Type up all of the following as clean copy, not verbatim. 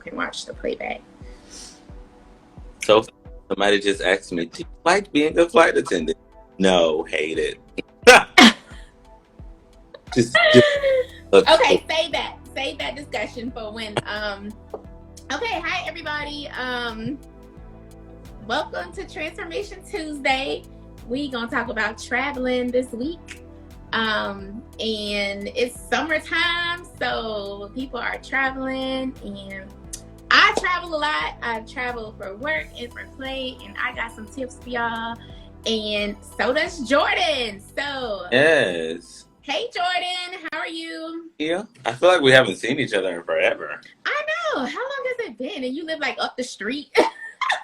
can watch the playback. So somebody just asked me, do you like being a flight attendant? No, hate it. just look. Okay, save that discussion for when okay, hi everybody. Welcome to Transformation Tuesday. We gonna talk about traveling this week. And it's summertime, so people are traveling, and I travel a lot. I travel for work and for play, and I got some tips for y'all. And so does Jordan. So Yes. hey Jordan, how are you? Yeah. I feel like we haven't seen each other in forever. I know. How long has it been? And you live like up the street.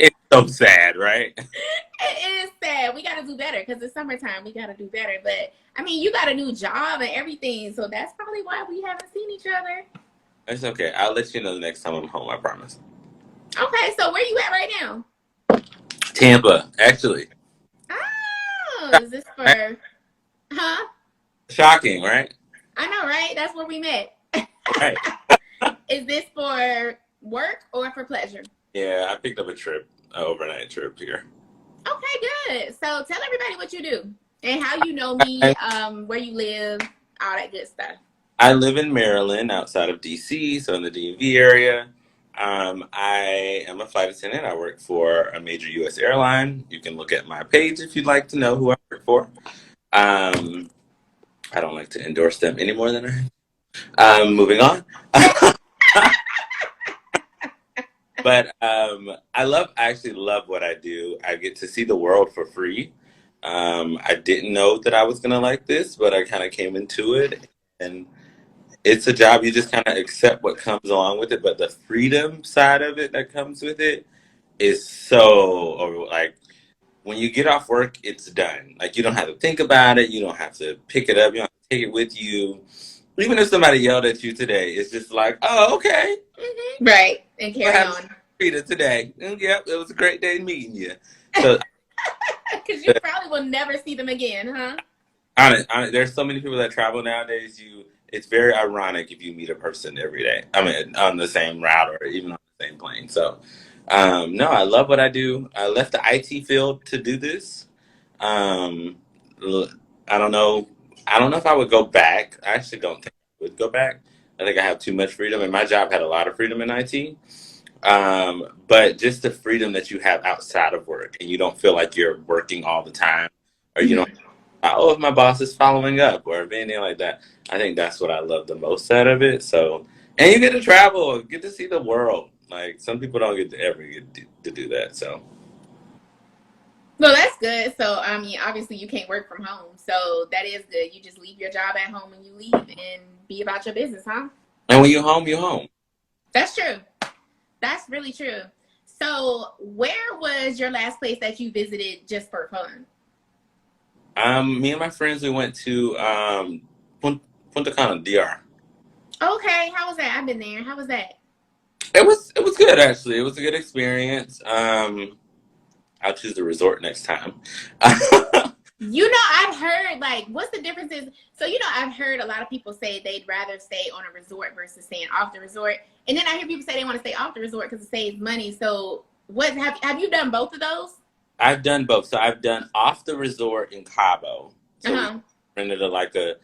It's so sad, right? It is sad. We got to do better because it's summertime. We got to do better. But I mean, you got a new job and everything, so that's probably why we haven't seen each other. It's okay. I'll let you know the next time I'm home, I promise. Okay, so where you at right now? Tampa, actually. Oh, is this for, huh? Shocking, right? I know, right? That's where we met. Right. Is this for work or for pleasure? Yeah, I picked up a trip, an overnight trip here. Okay, good. So tell everybody what you do and how you know me, where you live, all that good stuff. I live in Maryland, outside of DC, so in the DMV area. I am a flight attendant. I work for a major U.S. airline. You can look at my page if you'd like to know who I work for. I don't like to endorse them any more than moving on. But I actually love what I do. I get to see the world for free. I didn't know that I was gonna like this, but I kind of came into it, and it's a job you just kind of accept what comes along with it. But the freedom side of it that comes with it is so like when you get off work, it's done. Like you don't have to think about it. You don't have to pick it up. You don't have to take it with you. Even if somebody yelled at you today, it's just like, oh, okay. Mm-hmm. Right. And carry on. Rita today. Yep, it was a great day meeting you. So, because you probably will never see them again, huh? There's so many people that travel nowadays. It's very ironic if you meet a person every day. I mean, on the same route or even on the same plane. So, no, I love what I do. I left the IT field to do this. Um, I don't know. I don't know if I would go back. I actually don't think I would go back. I think I have too much freedom, and my job had a lot of freedom in IT. But just the freedom that you have outside of work, and you don't feel like you're working all the time, or you don't. Oh, if my boss is following up, or anything like that. I think that's what I love the most out of it. So, and you get to travel, get to see the world. Like some people don't get to ever to do that. So. Well, that's good. So, I mean, obviously you can't work from home. So that is good. You just leave your job at home and you leave and be about your business, huh? And when you're home, you're home. That's true. That's really true. So where was your last place that you visited just for fun? Me and my friends, we went to Punta Cana, DR. Okay, how was that? I've been there. How was that? It was good actually. It was a good experience. I'll choose the resort next time. You know, I've heard, like, what's the differences? So, you know, I've heard a lot of people say they'd rather stay on a resort versus staying off the resort. And then I hear people say they want to stay off the resort because it saves money. So, what have you done both of those? I've done both. So I've done off the resort in Cabo. So Uh-huh. we rented a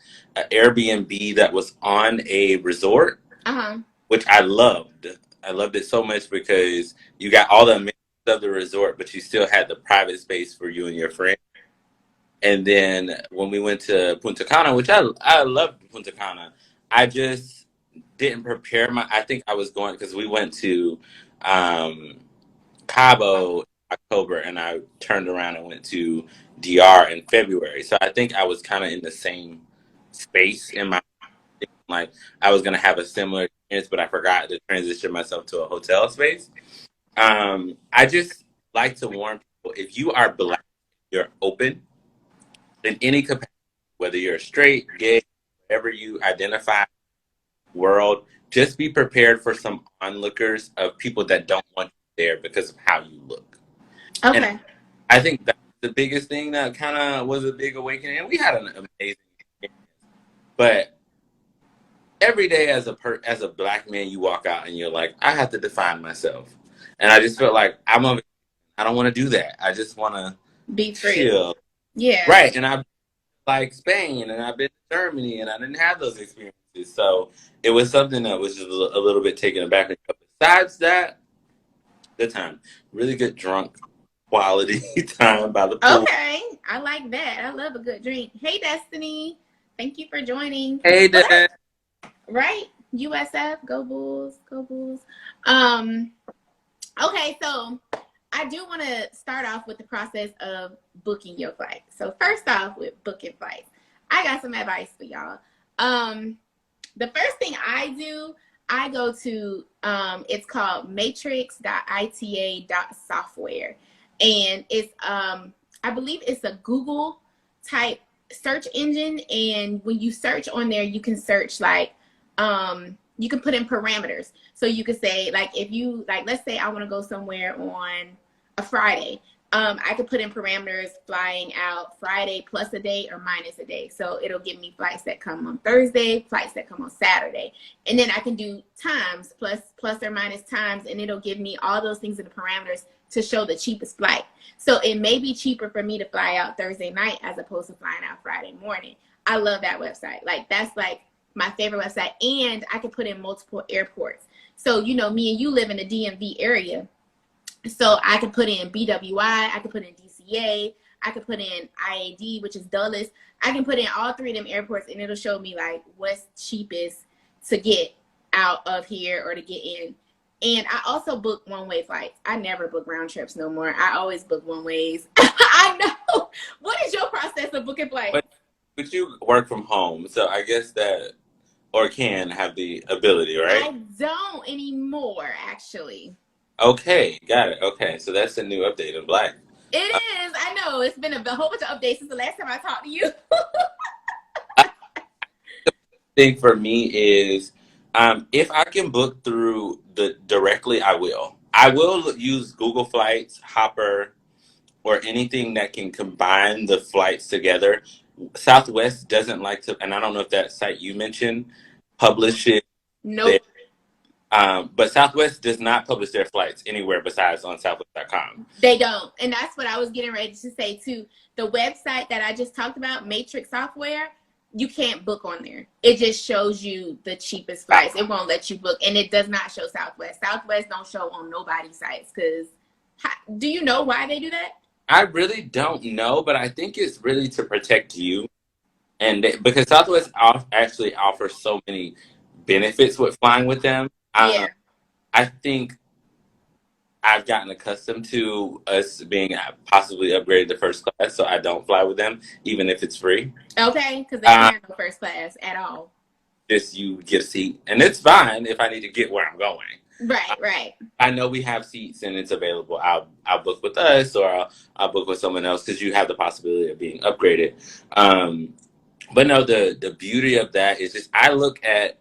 Airbnb that was on a resort, Uh-huh. which I loved. I loved it so much because you got all the amenities of the resort, but you still had the private space for you and your friends. And then when we went to Punta Cana, which I loved Punta Cana, I just didn't prepare I think I was going because we went to um, Cabo in October and I turned around and went to DR in February. So I think I was kind of in the same space in my like I was gonna have a similar experience, but I forgot to transition myself to a hotel space. I just like to warn people if you are black, you're open in any capacity, whether you're straight, gay, whatever you identify world, just be prepared for some onlookers of people that don't want you there because of how you look. Okay. And I think that's the biggest thing that kind of was a big awakening. And we had an amazing experience. But every day as a black man, you walk out and you're like, I have to define myself, and I just felt like I don't want to do that. I just want to Be free. chill, Yeah. right? And I've like Spain, and I've been to Germany, and I didn't have those experiences, so it was something that was just a little bit taken aback. But besides that, good time, really good drunk quality time by the pool. Okay. I like that. I love a good drink. Hey, Destiny. Thank you for joining. Hey, Well, Dad. right. USF. Go Bulls. Go Bulls. Um, okay, so I do want to start off with the process of booking your flight. So first off, with booking flights, I got some advice for y'all. The first thing I do, I go to it's called matrix.ita.software, and it's I believe it's a Google type search engine, and when you search on there, you can search like you can put in parameters. So you could say, like, if you, like, let's say I want to go somewhere on a Friday. I could put in parameters flying out Friday plus a day or minus a day. So it'll give me flights that come on Thursday, flights that come on Saturday. And then I can do times, plus or minus times, and it'll give me all those things in the parameters to show the cheapest flight. So it may be cheaper for me to fly out Thursday night as opposed to flying out Friday morning. I love that website. Like, that's like my favorite website. And I can put in multiple airports. So, you know, me and you live in the DMV area. So I could put in BWI, I could put in DCA, I could put in IAD, which is Dulles. I can put in all three of them airports, and it'll show me like what's cheapest to get out of here or to get in. And I also book one-way flights. I never book round trips no more. I always book one-ways. I know. What is your process of booking flights? But you work from home, so I guess that, or can have the ability, right? I don't anymore, actually. Okay, got it. Okay, so that's a new update in Black. It is. I know. It's been a whole bunch of updates since the last time I talked to you. Thing for me is, if I can book through the directly, I will. I will use Google Flights, Hopper, or anything that can combine the flights together. Southwest doesn't like to, and I don't know if that site you mentioned publishes. Nope. But Southwest does not publish their flights anywhere besides on Southwest.com. They don't. And that's what I was getting ready to say too. The website that I just talked about, Matrix Software, you can't book on there. It just shows you the cheapest flights. It won't let you book. And it does not show Southwest. Southwest don't show on nobody's sites. Because do you know why they do that? I really don't know, but I think it's really to protect you. And because Southwest actually offers so many benefits with flying with them. Yeah. I think I've gotten accustomed to us being possibly upgraded to first class, so I don't fly with them, even if it's free. Okay, because they don't have no first class at all. Just you get a seat, and it's fine if I need to get where I'm going. Right. I know we have seats and it's available. I'll book with us, or I'll book with someone else because you have the possibility of being upgraded. But no, the beauty of that is just I look at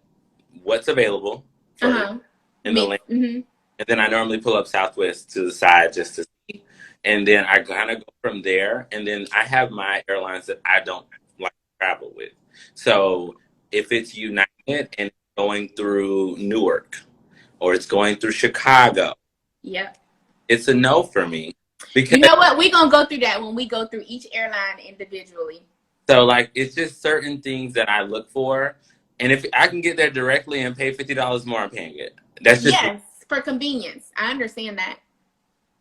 what's available in the link. Mm-hmm. And then I normally pull up Southwest to the side just to see. And then I kind of go from there. And then I have my airlines that I don't like to travel with. So if it's United and it's going through Newark or it's going through Chicago, yep, it's a no for me. Because you know what? We're going to go through that when we go through each airline individually. So, like, it's just certain things that I look for. And if I can get there directly and pay $50 more, I'm paying it. That's just for convenience. I understand that.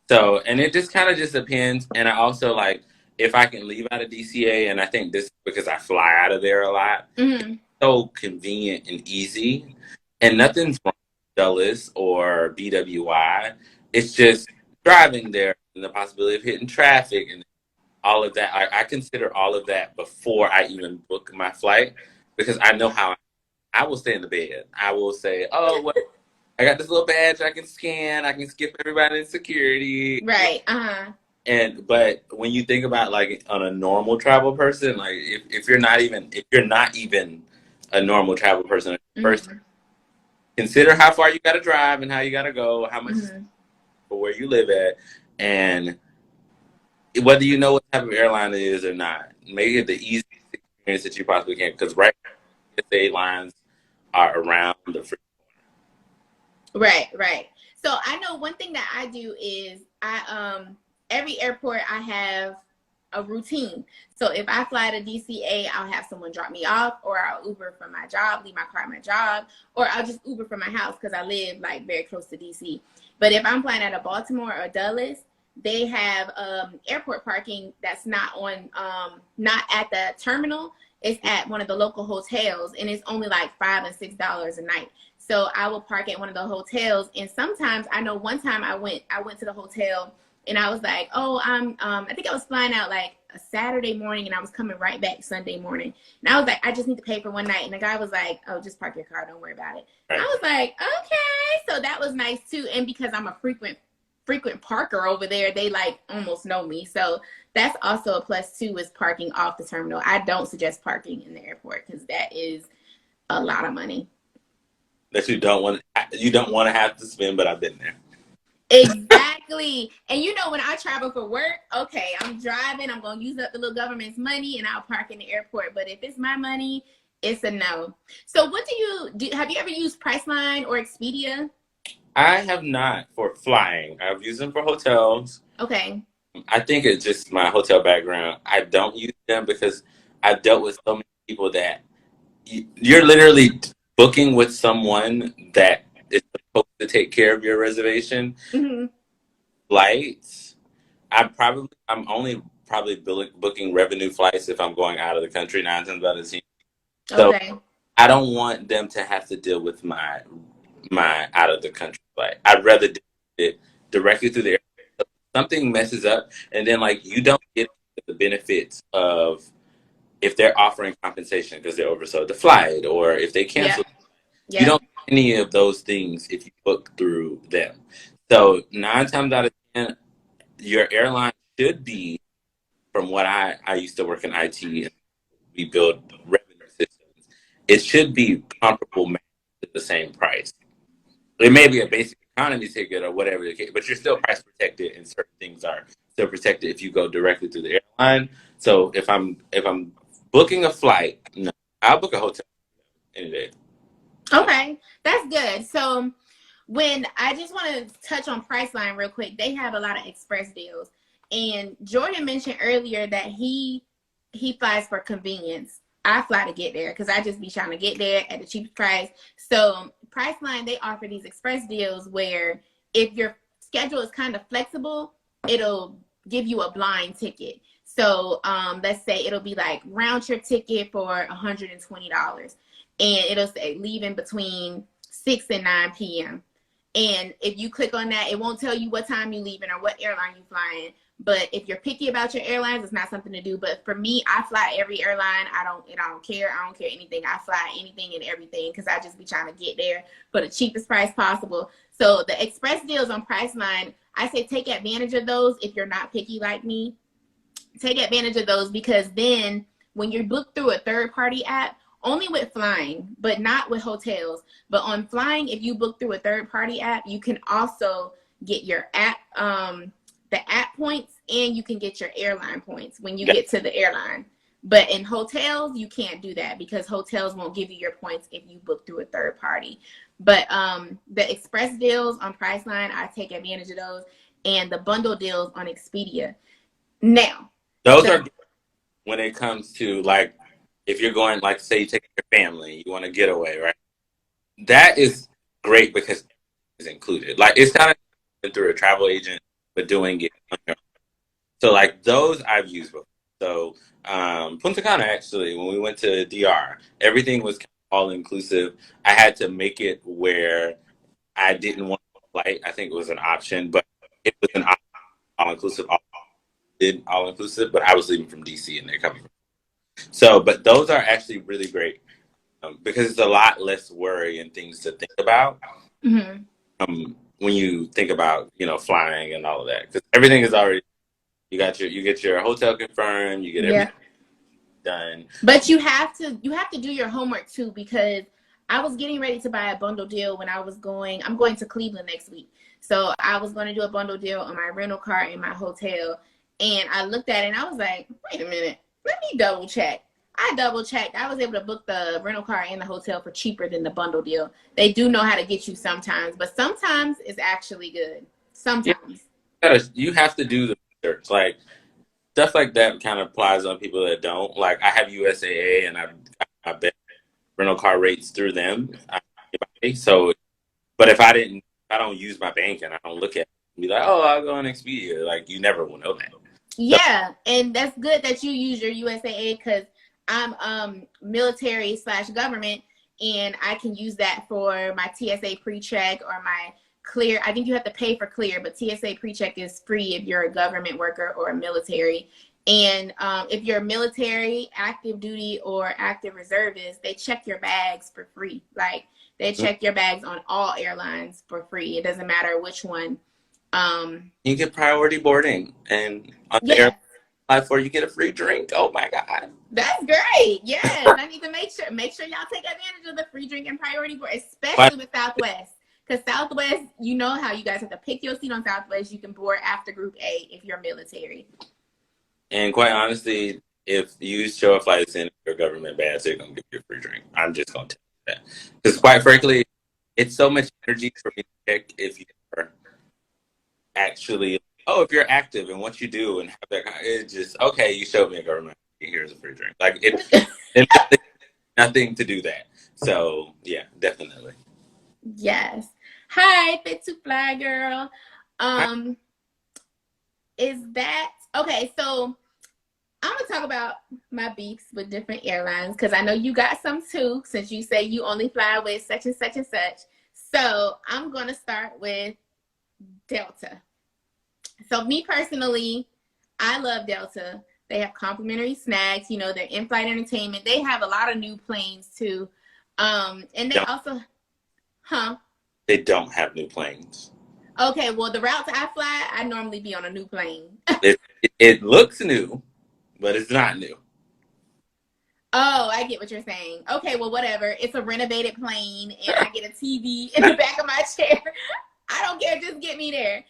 So, and it just kind of just depends. And I also like if I can leave out of DCA, and I think this is because I fly out of there a lot. Mm-hmm. It's so convenient and easy, and nothing's wrong with Dulles or BWI. It's just driving there and the possibility of hitting traffic and all of that. I consider all of that before I even book my flight because I know how I will stay in the bed. I will say, oh, well, I got this little badge I can scan. I can skip everybody in security. Right. But when you think about like on a normal travel person, like if you're not even a normal travel person, first consider how far you got to drive and how you got to go, how much for where you live at, and whether you know what type of airline it is or not. Make it the easiest experience that you possibly can. Because right now, TSA lines are around the free. Right, right. So I know one thing that I do is every airport I have a routine. So if I fly to DCA, I'll have someone drop me off, or I'll Uber from my job, leave my car at my job, or I'll just Uber from my house because I live like very close to DC. But if I'm flying out of Baltimore or Dulles, they have airport parking that's not at the terminal. It's at one of the local hotels, and it's only like $5 and $6 a night. So I will park at one of the hotels, and sometimes I know one time I went to the hotel, and I was like, oh, I think I was flying out like a Saturday morning, and I was coming right back Sunday morning, and I was like, I just need to pay for one night, and the guy was like, oh, just park your car, don't worry about it. Right. I was like, okay, so that was nice too, and because I'm a frequent parker over there, they like almost know me, so that's also a plus too, is parking off the terminal. I don't suggest parking in the airport because that is a lot of money that you don't want to have to spend, but I've been there. Exactly. And you know, when I travel for work, okay, I'm driving, I'm going to use up the little government's money, and I'll park in the airport. But if it's my money, it's a no. So what do you do? Have you ever used Priceline or Expedia? I have not for flying. I've used them for hotels. Okay. I think it's just my hotel background. I don't use them because I've dealt with so many people that you're literally booking with someone that is supposed to take care of your reservation. Mm-hmm. Flights, I'm only probably booking revenue flights if I'm going out of the country 9 times out of 10. So okay. I don't want them to have to deal with my out of the country flight. I'd rather do it directly through the airport. Something messes up, and then like you don't get the benefits of if they're offering compensation because they oversold the flight, or if they cancel. Yeah. You don't get any of those things if you book through them. So 9 times out of 10, your airline should be, from what I used to work in IT and we build revenue systems, it should be comparable at the same price. It may be a basic economy ticket or whatever the case, but you're still price protected, and certain things are still protected if you go directly through the airline. So if I'm booking a flight, no, I'll book a hotel any day. Okay, that's good. So when I just want to touch on Priceline real quick, they have a lot of express deals. And Jordan mentioned earlier that he flies for convenience. I fly to get there because I just be trying to get there at the cheapest price. So Priceline, they offer these express deals where if your schedule is kind of flexible, it'll give you a blind ticket. So let's say it'll be like round trip ticket for $120. And it'll say leaving between 6 and 9 p.m. And if you click on that, it won't tell you what time you're leaving or what airline you're flying. But if you're picky about your airlines, it's not something to do. But for me, I fly every airline. I don't care. I don't care anything. I fly anything and everything because I just be trying to get there for the cheapest price possible. So the express deals on Priceline, I say take advantage of those if you're not picky like me. Take advantage of those because then when you're booked through a third-party app, only with flying, but not with hotels. But on flying, if you book through a third-party app, you can also get your app, the app points, and you can get your airline points when you get to the airline. But in hotels, you can't do that because hotels won't give you your points if you book through a third party. But the express deals on Priceline, I take advantage of those, and the bundle deals on Expedia. Now, those are when it comes to like if you're going, like say you take your family, you want to get away, right? That is great because it's included. Like it's kind of through a travel agent, but doing it on your own. So like those I've used before. So Punta Cana, actually, when we went to DR, everything was all inclusive. I had to make it where I didn't want a flight. I think it was an option, but it was an all inclusive. All inclusive, but I was leaving from DC and they're coming from. So, but those are actually really great because it's a lot less worry and things to think about when you think about flying and all of that, because everything is already you get your hotel confirmed, you get everything done. But you have to do your homework too, because I was getting ready to buy a bundle deal when I'm going to Cleveland next week. So I was going to do a bundle deal on my rental car and my hotel. And I looked at it and I was like, wait a minute, let me double check. I double checked. I was able to book the rental car and the hotel for cheaper than the bundle deal. They do know how to get you sometimes, but sometimes it's actually good. Yeah, Sometimes. you have to do the research. Like stuff like that kind of applies on people that don't. Like I have USAA and I've got my best rental car rates through them. So, but if I don't use my bank and I don't look at it and be like, oh, I'll go on Expedia. Like you never will know that. So, Yeah, and that's good that you use your USAA because I'm military slash government, and I can use that for my TSA pre-check or my clear. I think you have to pay for clear, but TSA pre-check is free if you're a government worker or a military. And if you're military, active duty, or active reservist, they check your bags for free. Like they check your bags on all airlines for free. It doesn't matter which one. you get priority boarding, and on the Yeah, airline for you get a free drink. Oh my god! that's great. Yes, I need to make sure y'all take advantage of the free drink and priority board, But, especially with Southwest. Because Southwest, you know how you guys have to pick your seat on Southwest. You can board after Group A if you're military. and quite honestly, if you show a flight attendant or government badge, they're gonna give you a free drink. I'm just gonna tell you that because quite frankly, it's so much energy for me to pick if you're actually if you're active and what you do and have that it's just okay, you showed me a government, here's a free drink. Like it nothing to do that. So yeah, definitely. Yes. Hi, Fit to Fly Girl. Um, is that okay? So I'm gonna talk about my beefs with different airlines because I know you got some too. Since you say you only fly with such and such and such, so I'm gonna start with Delta. So me personally, I love Delta. They have complimentary snacks. You know, their in-flight entertainment. They have a lot of new planes too. And they don't, also, huh? they don't have new planes. Okay, well, the routes I fly, I normally be on a new plane. It looks new, but it's not new. Oh, I get what you're saying. Okay, well, whatever. It's a renovated plane, and I get a TV in the back of my chair. I don't care. Just get me there.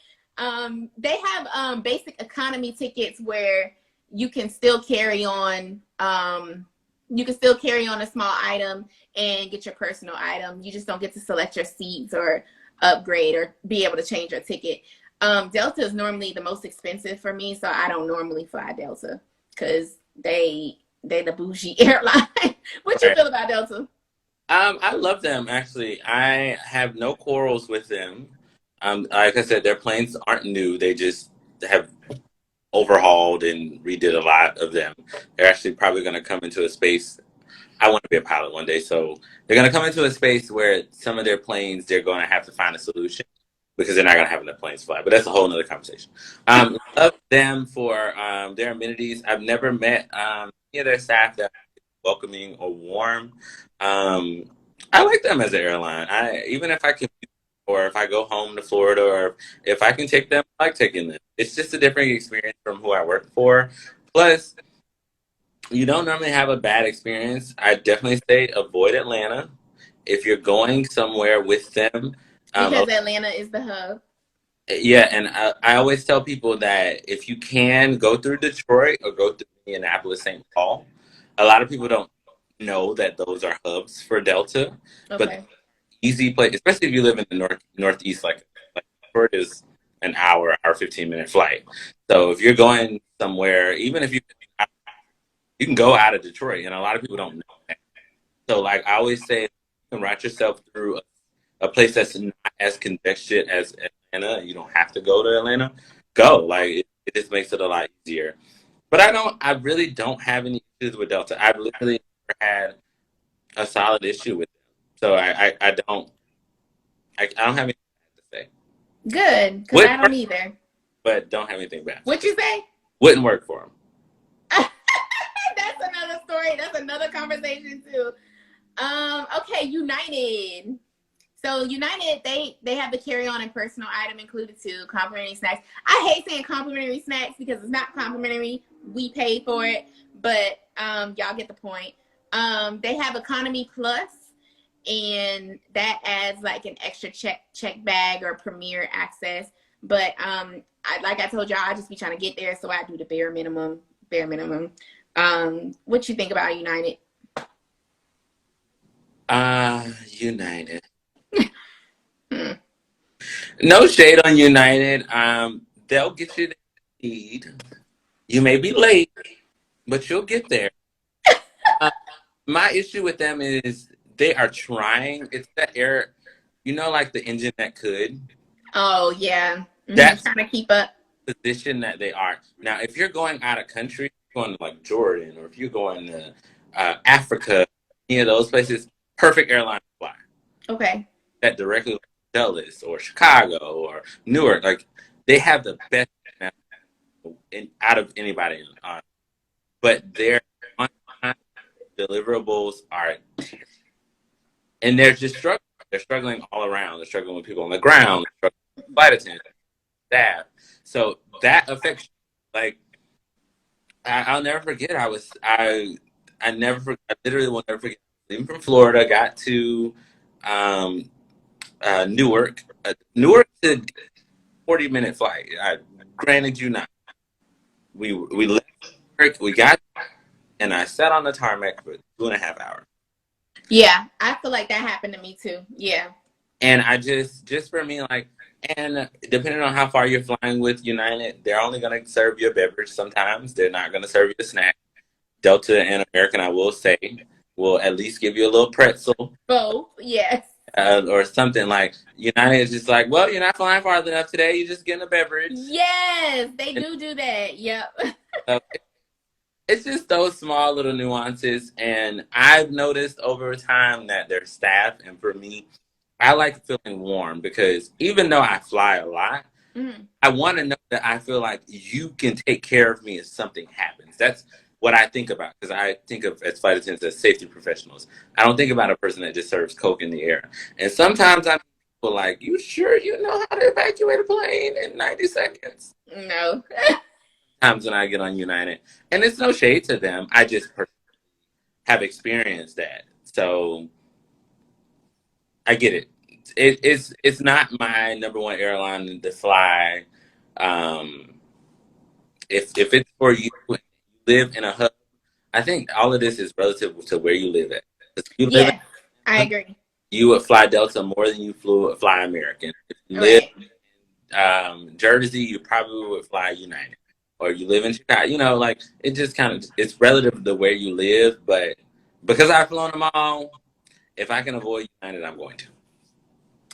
They have basic economy tickets where you can still carry on. You can still carry on a small item and get your personal item. You just don't get to select your seats or upgrade or be able to change your ticket. Delta is normally the most expensive for me, so I don't normally fly Delta because they the bougie airline. What you Right. feel about Delta? I love them actually. I have no quarrels with them. Like I said, their planes aren't new. They just have overhauled and redid a lot of them. They're actually probably going to come into a space. I want to be a pilot one day, so they're going to come into a space where some of their planes they're going to have to find a solution because they're not going to have enough planes fly. But that's a whole other conversation. Love them for their amenities. I've never met any of their staff that are welcoming or warm. I like them as an airline. Even if I can or if I go home to Florida, or if I can take them, I like taking them. It's just a different experience from who I work for. Plus, you don't normally have a bad experience. I definitely say avoid Atlanta if you're going somewhere with them. Um, Because Atlanta is the hub. yeah, and I always tell people that if you can go through Detroit or go through Indianapolis, St. Paul, a lot of people don't know that those are hubs for Delta, but Okay. easy place, especially if you live in the northeast, like Detroit is an hour 15-minute flight. So if you're going somewhere, even if you can go out of Detroit, and a lot of people don't know that. So like I always say, you can route yourself through a place that's not as congested as Atlanta. You don't have to go to Atlanta. Go like it just makes it a lot easier. But I really don't have any issues with Delta. I've literally never had a solid issue with them. So I don't have anything to say. Good, because I Wouldn't work, don't either. but don't have anything bad to What say. you say? Wouldn't work for them. That's another story. That's another conversation too. Okay, United. So United, they have the carry-on and personal item included too, complimentary snacks. I hate saying complimentary snacks because it's not complimentary. We pay for it, but y'all get the point. They have Economy Plus, and that adds like an extra check bag or premier access. But like I told y'all, I just be trying to get there, so I do the bare minimum. What you think about United? United. No shade on United. They'll get you there you need. You may be late, but you'll get there. Uh, my issue with them is they are trying. It's that air, like the engine that could. Oh yeah, That's trying to keep up. the position that they are. Now, if you're going out of country, going to like Jordan, or if you're going to Africa, any of those places, perfect airline to fly. Okay. That directly like Dallas or Chicago or Newark, like they have the best out of anybody on. But their on-time deliverables are, and they're just struggling. They're struggling all around. They're struggling with people on the ground. They're struggling with flight attendants, staff. So that affects you. Like I'll never forget. I never forget. I literally will never forget. Leaving from Florida, got to Newark. Newark is a 40-minute flight. I granted you not. We left Newark. We got, and I sat on the tarmac for 2.5 hours. Yeah, I feel like that happened to me too. Yeah. And I just for me, like, and depending on how far you're flying with United, they're only going to serve you a beverage sometimes. They're not going to serve you a snack. Delta and American, I will say, will at least give you a little pretzel. Both, yes. Or something. Like United is just like, well, you're not flying far enough today. You're just getting a beverage. Yes, they do that. Yep. So it's just those small little nuances. And I've noticed over time that their staff, and for me, I like feeling warm because even though I fly a lot, I want to know that I feel like you can take care of me if something happens. That's what I think about, because I think of as flight attendants as safety professionals. I don't think about a person that just serves Coke in the air. And sometimes I'm like, you sure you know how to evacuate a plane in 90 seconds? No. Times when I get on United. And it's no shade to them. I just have experienced that. So I get it. It's not my number one airline to fly. If it's for you, live in a hub. I think all of this is relative to where you live at. I agree. You would fly Delta more than you fly American. If you live in Jersey, you probably would fly United. Or you live in Chicago, like it just kind of, it's relative to where you live. But because I've flown them all, if I can avoid United, I'm going to.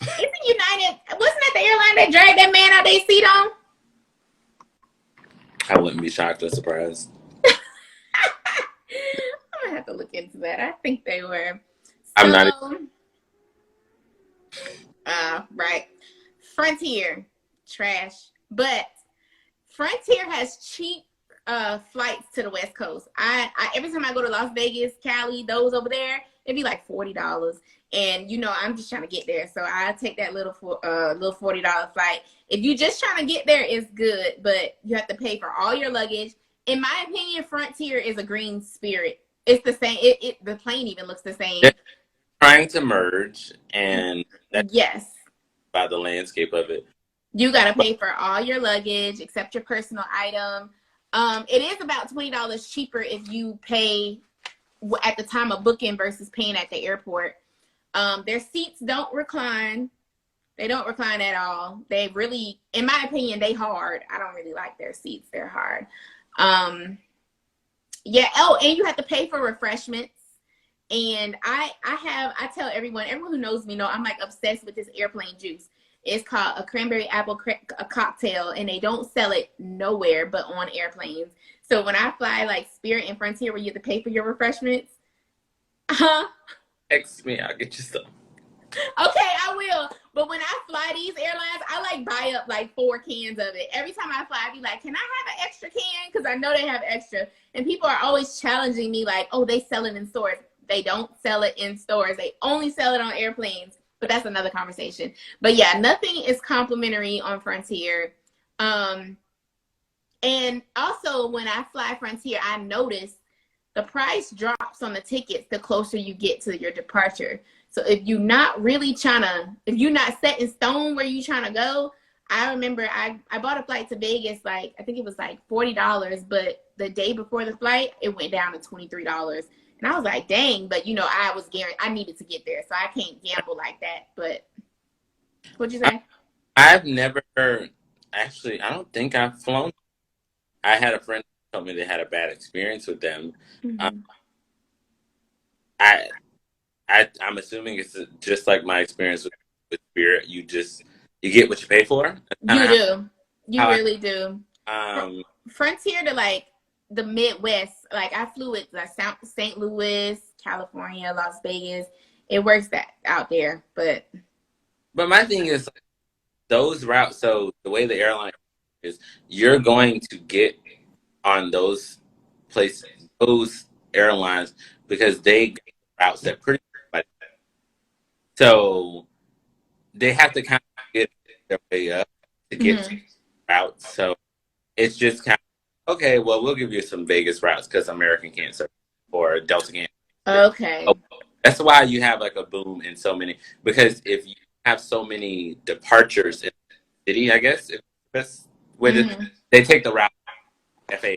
Isn't United, wasn't that the airline that dragged that man out their seat on? I wouldn't be shocked or surprised. I'm gonna have to look into that. I think they were. I'm not. Right. Frontier, trash. But Frontier has cheap flights to the West Coast. I every time I go to Las Vegas, Cali, those over there, it'd be like $40. And I'm just trying to get there, so I take that little $40 flight. If you're just trying to get there, it's good, but you have to pay for all your luggage. In my opinion, Frontier is a green Spirit. It's the same. The plane even looks the same. They're trying to merge, and that's yes, by the landscape of it. You gotta pay for all your luggage except your personal item. It is about $20 cheaper if you pay at the time of booking versus paying at the airport. Their seats don't recline. They don't recline at all. They really, in my opinion, they hard. I don't really like their seats. They're hard. Yeah. Oh, and you have to pay for refreshments. And I tell everyone who knows me know I'm like obsessed with this airplane juice. It's called a cranberry apple a cocktail, and they don't sell it nowhere but on airplanes. So when I fly like Spirit and Frontier, where you have to pay for your refreshments, text me, I'll get you some. Okay, I will. But when I fly these airlines, I like buy up like 4 cans of it. Every time I fly, I be like, can I have an extra can? Because I know they have extra. And people are always challenging me like, oh, they sell it in stores. They don't sell it in stores. They only sell it on airplanes. But that's another conversation. But yeah, nothing is complimentary on Frontier. And also when I fly Frontier, I notice the price drops on the tickets the closer you get to your departure. So if you're not really if you're not set in stone where you're trying to go, I remember I bought a flight to Vegas, like I think it was like $40, but the day before the flight, it went down to $23. And I was like, dang, but you know, I needed to get there, so I can't gamble like that. But what'd you say? I've never actually. I don't think I've flown. I had a friend tell me they had a bad experience with them. Um, Mm-hmm. I, I'm assuming it's just like my experience with Spirit. You get what you pay for. That's kind You of do. You how really do. I. Frontier to like the Midwest, like I flew with like St. Louis, California, Las Vegas. It works that out there, but But my thing is those routes. So the way the airline is, you're going to get on those places, those airlines, because they get routes that pretty much. So they have to kind of get their way up to get to mm-hmm. routes. So it's just kind of okay. Well, we'll give you some Vegas routes because American can't serve or Delta can't. Oh, Okay. that's why you have like a boom in so many. Because if you have so many departures in the city, I guess if that's where Mm-hmm. they take the route FA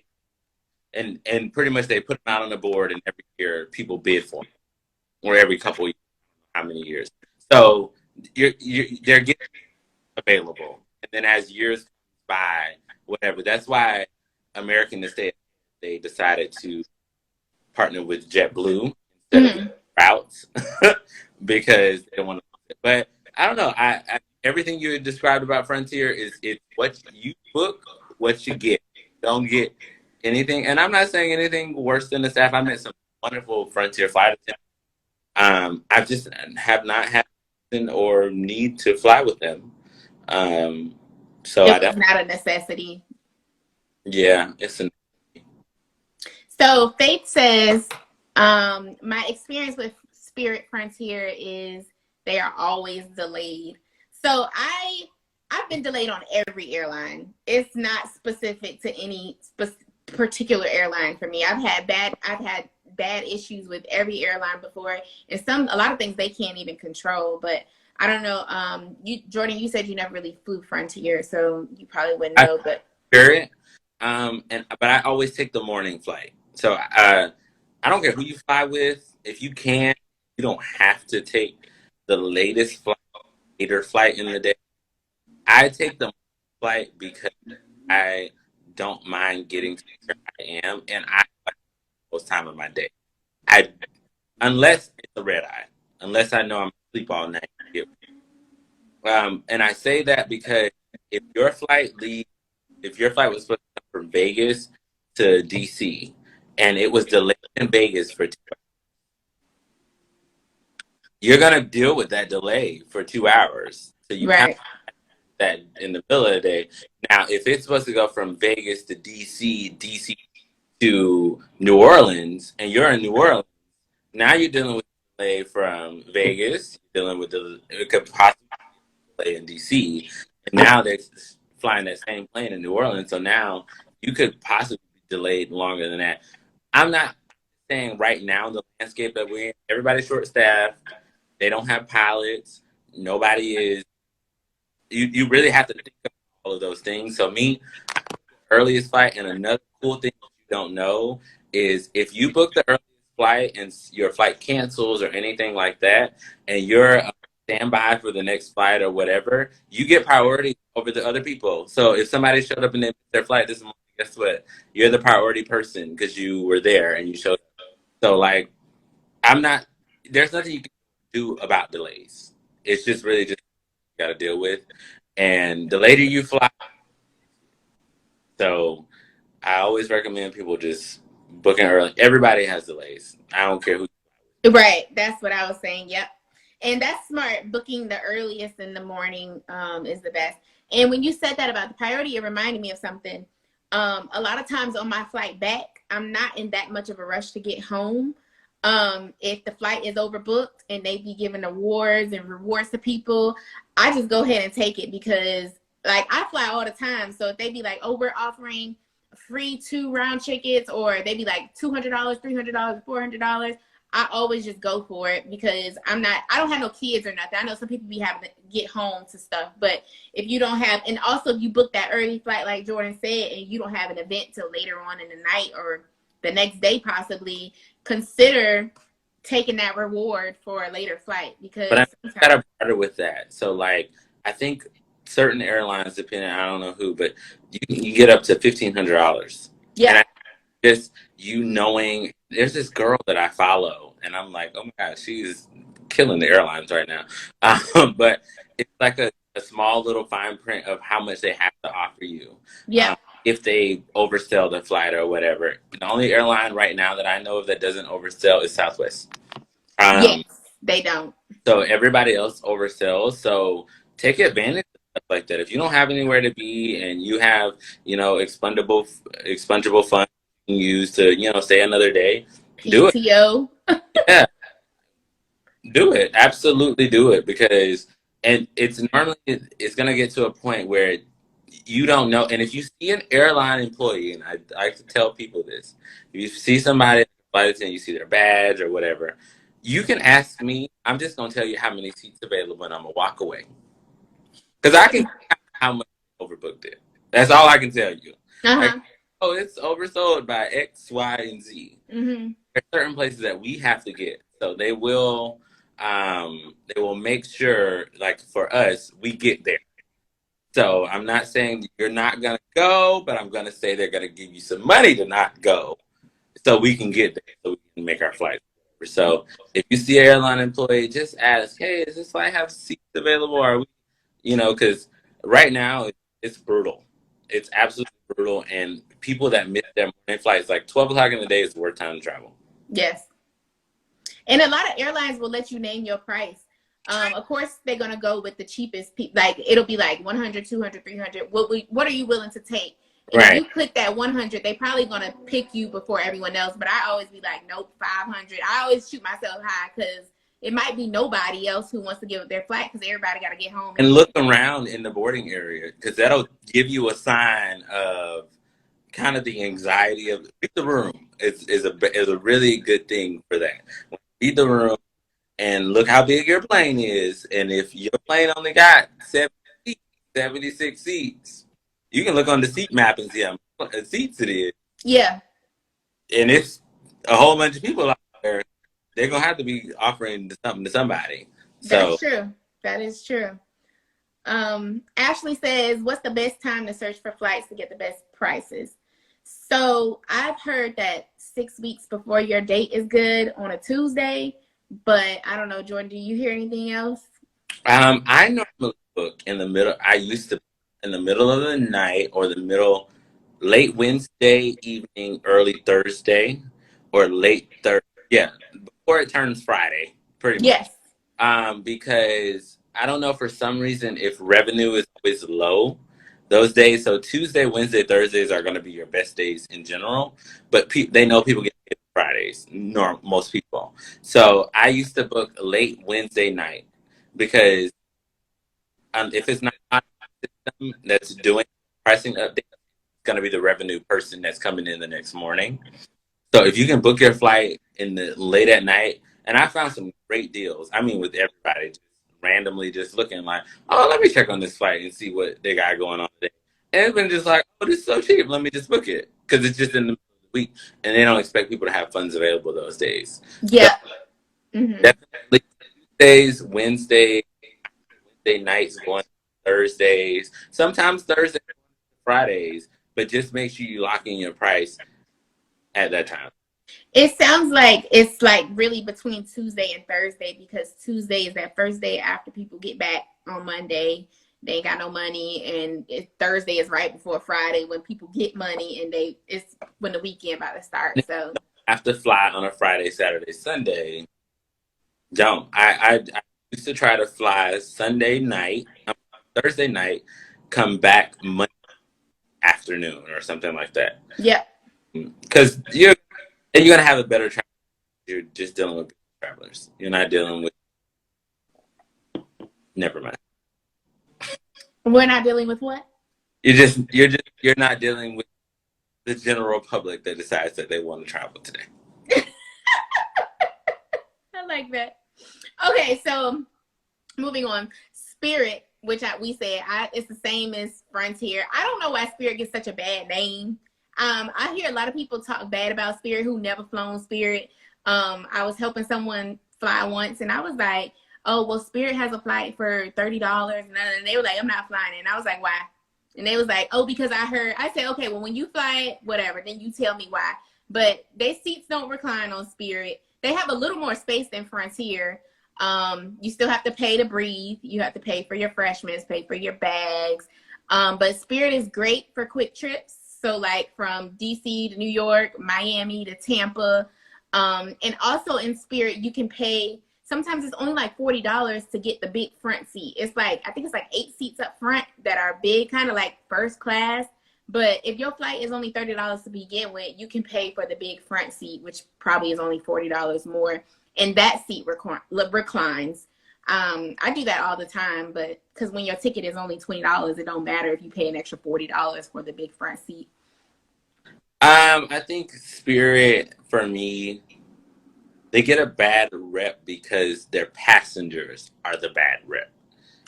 and pretty much they put them out on the board, and every year people bid for them, or every couple of years, how many years. So they're getting available, and then as years go by, whatever. That's why American instead they decided to partner with JetBlue instead of Mm-hmm. routes because they don't want to. But I don't know. Everything you described about Frontier is it's what you book, what you get. Don't get anything. And I'm not saying anything worse than the staff. I met some wonderful Frontier flight attendants. I just have not had or need to fly with them. Um, so I It was don't. not a necessity. Yeah, it's an. So Faith says, my experience with Spirit Frontier is they are always delayed. So I've been delayed on every airline. It's not specific to any particular airline for me. I've had bad issues with every airline before, and a lot of things they can't even control. But I don't know. You Jordan, you said you never really flew Frontier, so you probably wouldn't I know. But Spirit, but I always take the morning flight. So I don't care who you fly with. If you can, you don't have to take the latest flight, later flight in the day. I take the flight because I don't mind getting to where I am, and I like most time of my day. I unless it's a red eye, unless I know I'm asleep all night. And I say that because if your flight leaves, if your flight was supposed to come from Vegas to DC, and it was delayed in Vegas for 2 hours, you're gonna deal with that delay for 2 hours. So you kind right, of that in the middle of the day. Now, if it's supposed to go from Vegas to DC, DC to New Orleans, and you're in New Orleans, now you're dealing with delay from Vegas. You're dealing with it could possibly delay in DC, and now they're flying that same plane in New Orleans. So now you could possibly be delayed longer than that. I'm not saying right now the landscape that we're in, everybody's short staffed. They don't have pilots. Nobody is. You really have to think of all of those things. So me, earliest flight, and another cool thing you don't know is if you book the earliest flight and your flight cancels or anything like that, and you're standby for the next flight or whatever, you get priority over the other people. So if somebody showed up and they missed their flight this morning, guess what? You're the priority person because you were there and you showed up. So like, I'm not. There's nothing you can do about delays. It's just really just you got to deal with. And the later you fly, so I always recommend people just booking early. Everybody has delays. I don't care who. right. That's what I was saying. Yep. And that's smart. Booking the earliest in the morning is the best. And when you said that about the priority, it reminded me of something. A lot of times on my flight back, I'm not in that much of a rush to get home. If the flight is overbooked and they be giving awards and rewards to people, I just go ahead and take it because like I fly all the time. So if they be like, oh, we're offering free 2 round tickets, or they be like $200, $300, $400, I always just go for it because I don't have no kids or nothing. I know some people be having to get home to stuff, but if you don't have, and also if you book that early flight, like Jordan said, and you don't have an event till later on in the night or the next day, possibly consider taking that reward for a later flight because But I got to barter with that. So like, I think certain airlines, depending, I don't know who, but you get up to $1,500. Yeah. And I just, you knowing, there's this girl that I follow, and I'm like, oh my gosh, she's killing the airlines right now. But it's like a small little fine print of how much they have to offer you. Yeah. If they oversell the flight or whatever. The only airline right now that I know of that doesn't oversell is Southwest. Yes, they don't. So everybody else oversells. So take advantage of stuff like that. If you don't have anywhere to be and you have, expungable funds you can use to, stay another day, do it. PTO. Yeah, do it. Absolutely do it because, and it's going to get to a point where you don't know. And if you see an airline employee, and I like to tell people this, if you see somebody at the flight attendant, you see their badge or whatever, you can ask me. I'm just going to tell you how many seats available and I'm going to walk away. Because I can tell how much overbooked it. That's all I can tell you. Like, oh, it's oversold by X, Y, and Z. Mm-hmm. There are certain places that we have to get. So they will make sure, like for us, we get there. So I'm not saying you're not going to go, but I'm going to say they're going to give you some money to not go so we can get there, so we can make our flight. So if you see an airline employee, just ask, hey, does this flight have seats available? Are we, because right now it's brutal. It's absolutely brutal. And people that miss their morning flights, like 12 o'clock in the day is the worst time to travel. Yes. And a lot of airlines will let you name your price. Of course, they're going to go with the cheapest. Like, it'll be like 100, 200, 300. What are you willing to take? And right. If you click that 100, they probably going to pick you before everyone else. But I always be like, nope, 500. I always shoot myself high because it might be nobody else who wants to give up their flight because everybody got to get home. And look around in the boarding area because that'll give you a sign of kind of the anxiety of read the room. Is a really good thing for that. Read the room and look how big your plane is. And if your plane only got 76 seats, you can look on the seat map and see how many seats it is. Yeah. And it's a whole bunch of people out there. They're going to have to be offering something to somebody. That's true. That is true. Ashley says, what's the best time to search for flights to get the best prices? So I've heard that 6 weeks before your date is good on a Tuesday, but I don't know, Jordan, do you hear anything else? I normally book in the middle. I used to in the middle of the night or late Wednesday evening, early Thursday, or late Thursday. Yeah, before it turns Friday, pretty much. Yes. Because I don't know, for some reason, if revenue is always low those days. So Tuesday, Wednesday, Thursdays are going to be your best days in general. But they know people get paid Fridays, most people. So I used to book late Wednesday night because if it's not a system that's doing pricing updates, it's going to be the revenue person that's coming in the next morning. So if you can book your flight in the late at night, and I found some great deals. I mean, with everybody, just randomly just looking like, oh, let me check on this flight and see what they got going on today. And it's been just like, oh, this is so cheap. Let me just book it. Because it's just in the middle of the week. And they don't expect people to have funds available those days. Yeah. So, definitely Tuesdays, Wednesday nights, going Thursdays. Sometimes Thursdays, Fridays. But just make sure you lock in your price at that time. It sounds like it's like really between Tuesday and Thursday because Tuesday is that first day after people get back on Monday. They ain't got no money, and Thursday is right before Friday when people get money, and it's when the weekend about to start. So have to fly on a Friday, Saturday, Sunday. Don't. I used to try to fly Sunday night, Thursday night, come back Monday afternoon or something like that. Yeah. Because you're going to have a better travel. You're just dealing with travelers. You're not dealing with... Never mind. We're not dealing with what? You're not dealing with the general public that decides that they want to travel today. like that. Okay, so moving on. Spirit, which we said, it's the same as Frontier. I don't know why Spirit gets such a bad name. I hear a lot of people talk bad about Spirit who never flown Spirit. I was helping someone fly once, and I was like, oh, well, Spirit has a flight for $30. And they were like, I'm not flying it. And I was like, why? And they was like, oh, because I said, okay, well, when you fly it, whatever, then you tell me why. But their seats don't recline on Spirit. They have a little more space than Frontier. You still have to pay to breathe. You have to pay for your freshmen, pay for your bags. But Spirit is great for quick trips. So like from DC to New York, Miami to Tampa. And also in Spirit, you can pay, sometimes it's only like $40 to get the big front seat. It's like, I think it's like 8 seats up front that are big, kind of like first class. But if your flight is only $30 to begin with, you can pay for the big front seat, which probably is only $40 more. And that seat reclines. I do that all the time, but because when your ticket is only $20, it don't matter if you pay an extra $40 for the big front seat. I think Spirit, for me, they get a bad rep because their passengers are the bad rep.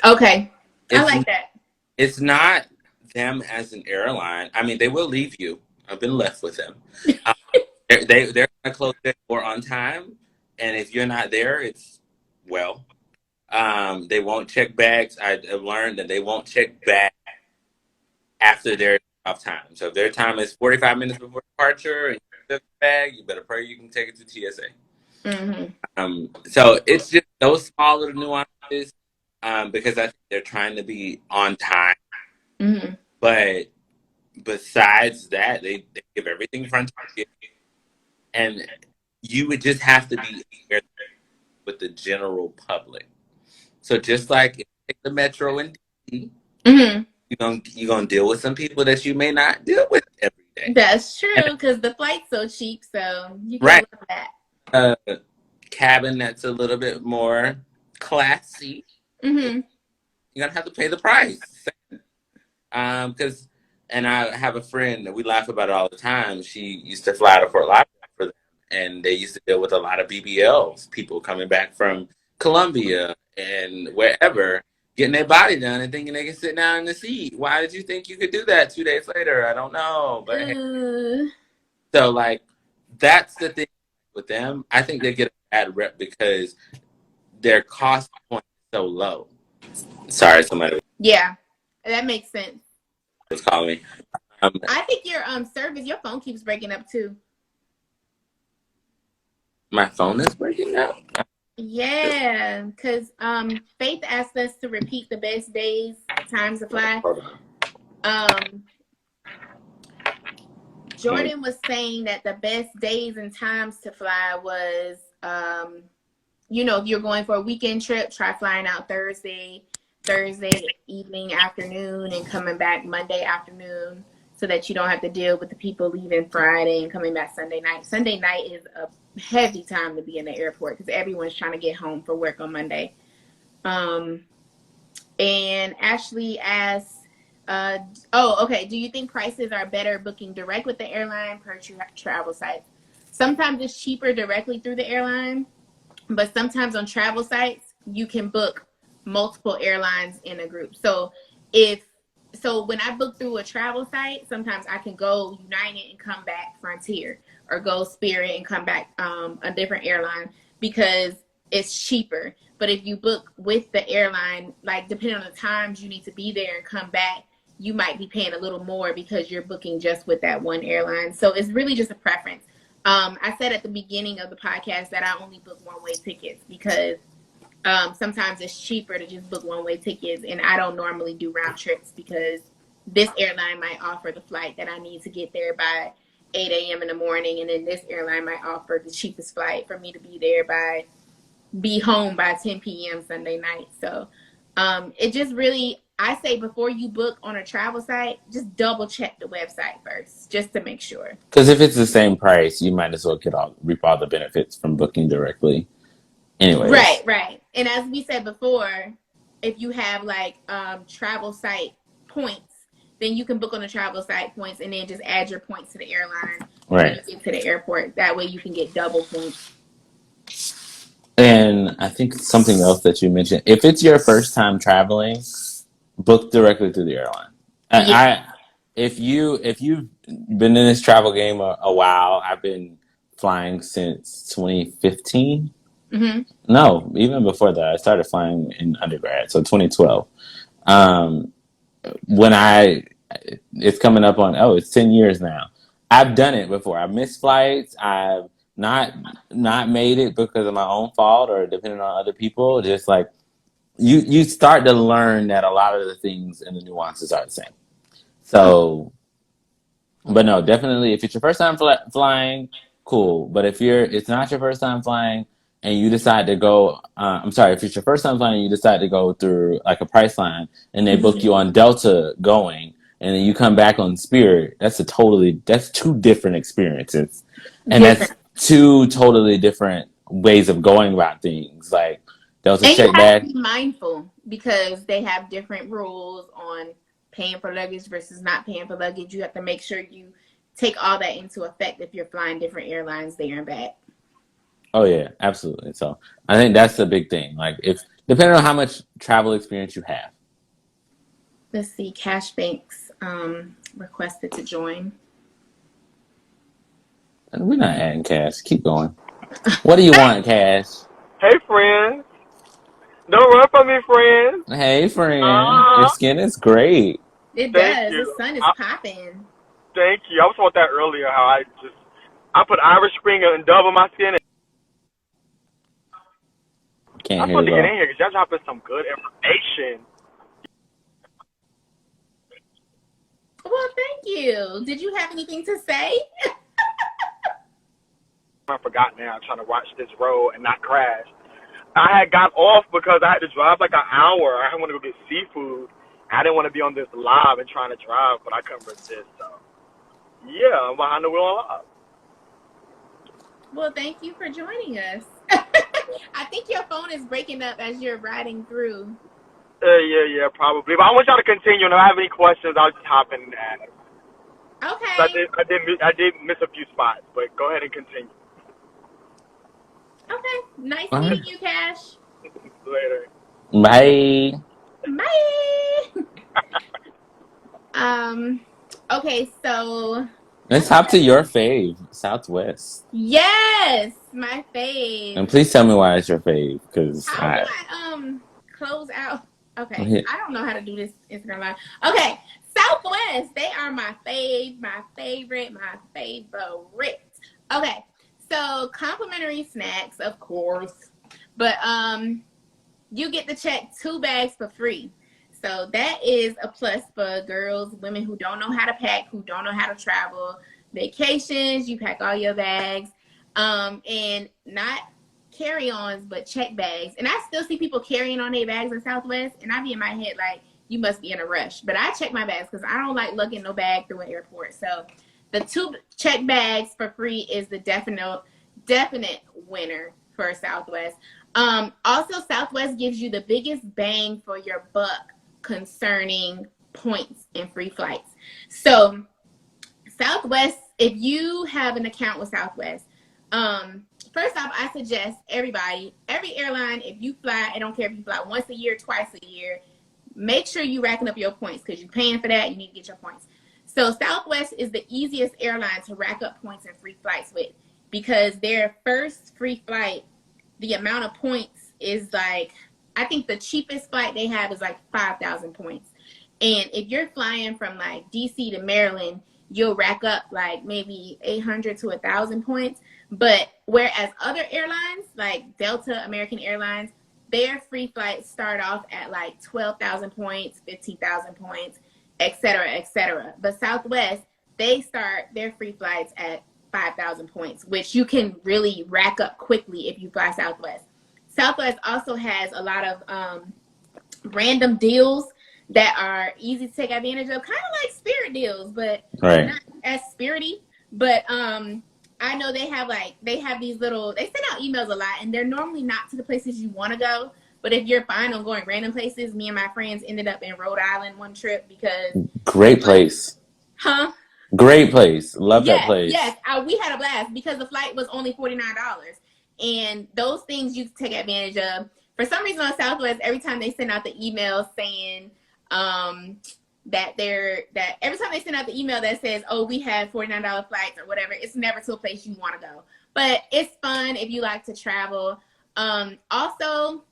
Okay, I like that. It's not them as an airline. I mean, they will leave you. I've been left with them. They're going to close their door on time. And if you're not there, it's, well, they won't check bags. I've learned that they won't check bags after their off time. So if their time is 45 minutes before departure and you have a bag, you better pray you can take it to TSA. Mm-hmm. So it's just those small little nuances because I think they're trying to be on time. Mm-hmm. But besides that, they give everything front to you. And you would just have to be aware with the general public. So just like if you take the metro in DC, mm-hmm. you're gonna deal with some people that you may not deal with every day. That's true, because the flight's so cheap, so you can right. love that. Cabin that's a little bit more classy. Mm-hmm. You're gonna have to pay the price. Because and I have a friend that we laugh about it all the time. She used to fly to Fort Lauderdale for them, and they used to deal with a lot of BBLs, people coming back from Colombia and wherever, getting their body done and thinking they can sit down in the seat. Why did you think you could do that 2 days later? I don't know. But hey. So like that's the thing with them. I think they get a bad rep because their cost point is so low. Sorry, somebody. Yeah, that makes sense. Was calling me. I think your service, your phone keeps breaking up too. My phone is breaking up? Yeah, because Faith asked us to repeat the best days, times to fly. Jordan was saying that the best days and times to fly was, if you're going for a weekend trip, try flying out Thursday evening, afternoon, and coming back Monday afternoon so that you don't have to deal with the people leaving Friday and coming back Sunday night. Sunday night is a heavy time to be in the airport because everyone's trying to get home for work on Monday. And Ashley asks, do you think prices are better booking direct with the airline per travel sites? Sometimes it's cheaper directly through the airline, but sometimes on travel sites, you can book multiple airlines in a group. So when I book through a travel site, sometimes I can go United and come back Frontier, or go Spirit and come back a different airline because it's cheaper. But if you book with the airline, like depending on the times you need to be there and come back, you might be paying a little more because you're booking just with that one airline. So it's really just a preference. I said at the beginning of the podcast that I only book one-way tickets because sometimes it's cheaper to just book one-way tickets, and I don't normally do round trips because this airline might offer the flight that I need to get there by 8 a.m. in the morning, and then this airline might offer the cheapest flight for me to be home by 10 p.m. Sunday night. So it just really, I say before you book on a travel site, just double check the website first, just to make sure. Because if it's the same price, you might as well reap all the benefits from booking directly. Anyways. Right. And as we said before, if you have like travel site points, then you can book on the travel site points and then just add your points to the airline when you get to the airport. That way you can get double points. And I think something else that you mentioned, if it's your first time traveling, book directly through the airline. Yeah. If you've been in this travel game a while, I've been flying since 2015. Hmm. No, even before that, I started flying in undergrad, so 2012. Um, when I it's coming up on it's 10 years now. I've done it before. I've missed flights. I've not not made it because of my own fault or depending on other people. Just like you start to learn that a lot of the things and the nuances are the same. So, but no, definitely, if it's your first time flying, cool. But if it's not your first time flying and you decide to go, I'm sorry, if it's your first time flying and you decide to go through like a Priceline and they book you on Delta going, and then you come back on Spirit, that's two different experiences, and Different. that's two totally different ways of going about things. Like Delta And you check have to bag. be mindful because they have different rules on paying for luggage versus not paying for luggage. You have to make sure you take all that into effect if you're flying different airlines there and back. Oh yeah, absolutely. So I think that's the big thing. Like if depending on how much travel experience you have. Let's see. Cash Banks requested to join. And we're not adding Cash. Keep going. What do you want, Cash? Hey, friends. Don't run from me, friends. Hey, friend. Your Ah, skin is great. It thank does. The you. sun is popping. Thank you. I was talking about that earlier, how I put Irish Spring and double my skin. Can't I'm hear supposed you to get in well. here because y'all dropping some good information. Well, thank you. Did you have anything to say? I forgot now. I'm trying to watch this road and not crash. I had got off because I had to drive like an hour. I want to go get seafood. I didn't want to be on this live and trying to drive, but I couldn't resist. So, yeah, I'm behind the wheel live. Well, thank you for joining us. I think your phone is breaking up as you're riding through. Yeah, probably. But I want y'all to continue. And if I have any questions, I'll just hop in and ask. So Okay. I did miss a few spots, but go ahead and continue. Okay. Nice All right. meeting you, Cash. Later. Bye. Bye. Um. Okay. So I Let's think hop to your fave, Southwest. yes, my fave. And please tell me why it's your fave, because How do I close out? Okay, yeah. I don't know how to do this Instagram live. Okay, Southwest, they are my fave, my favorite, my favorite. Okay, so complimentary snacks, of course, but you get to check 2 bags for free. So that is a plus for girls, women who don't know how to pack, who don't know how to travel. Vacations, you pack all your bags. And not carry-ons, but check bags. And I still see people carrying on their bags in Southwest, and I be in my head like, you must be in a rush. But I check my bags because I don't like lugging no bag through an airport. So the 2 check bags for free is the definite winner for Southwest. Also, Southwest gives you the biggest bang for your buck concerning points and free flights. So Southwest, if you have an account with Southwest, first off, I suggest everybody, every airline, if you fly, I don't care if you fly once a year, twice a year, make sure you're racking up your points because you're paying for that. You need to get your points. So Southwest is the easiest airline to rack up points and free flights with because their first free flight, the amount of points is like, I think the cheapest flight they have is like 5,000 points. And if you're flying from like DC to Maryland, you'll rack up like maybe 800 to 1,000 points. But whereas other airlines like Delta, American Airlines, their free flights start off at like 12,000 points, 15,000 points, et cetera, et cetera. But Southwest, they start their free flights at 5,000 points, which you can really rack up quickly if you fly Southwest. Southwest also has a lot of random deals that are easy to take advantage of, kind of like Spirit deals, but Right. not as spirity. But I know they have these little, they send out emails a lot, and they're normally not to the places you want to go. But if you're fine on going random places, me and my friends ended up in Rhode Island one trip because the Great flight, place. huh? Great place. Love that Yes, place. yes. We had a blast because the flight was only $49. And those things you can take advantage of. For some reason on Southwest, every time they send out the email saying that every time they send out the email that says, oh, we have $49 flights or whatever, it's never to a place you want to go. But it's fun if you like to travel. Also,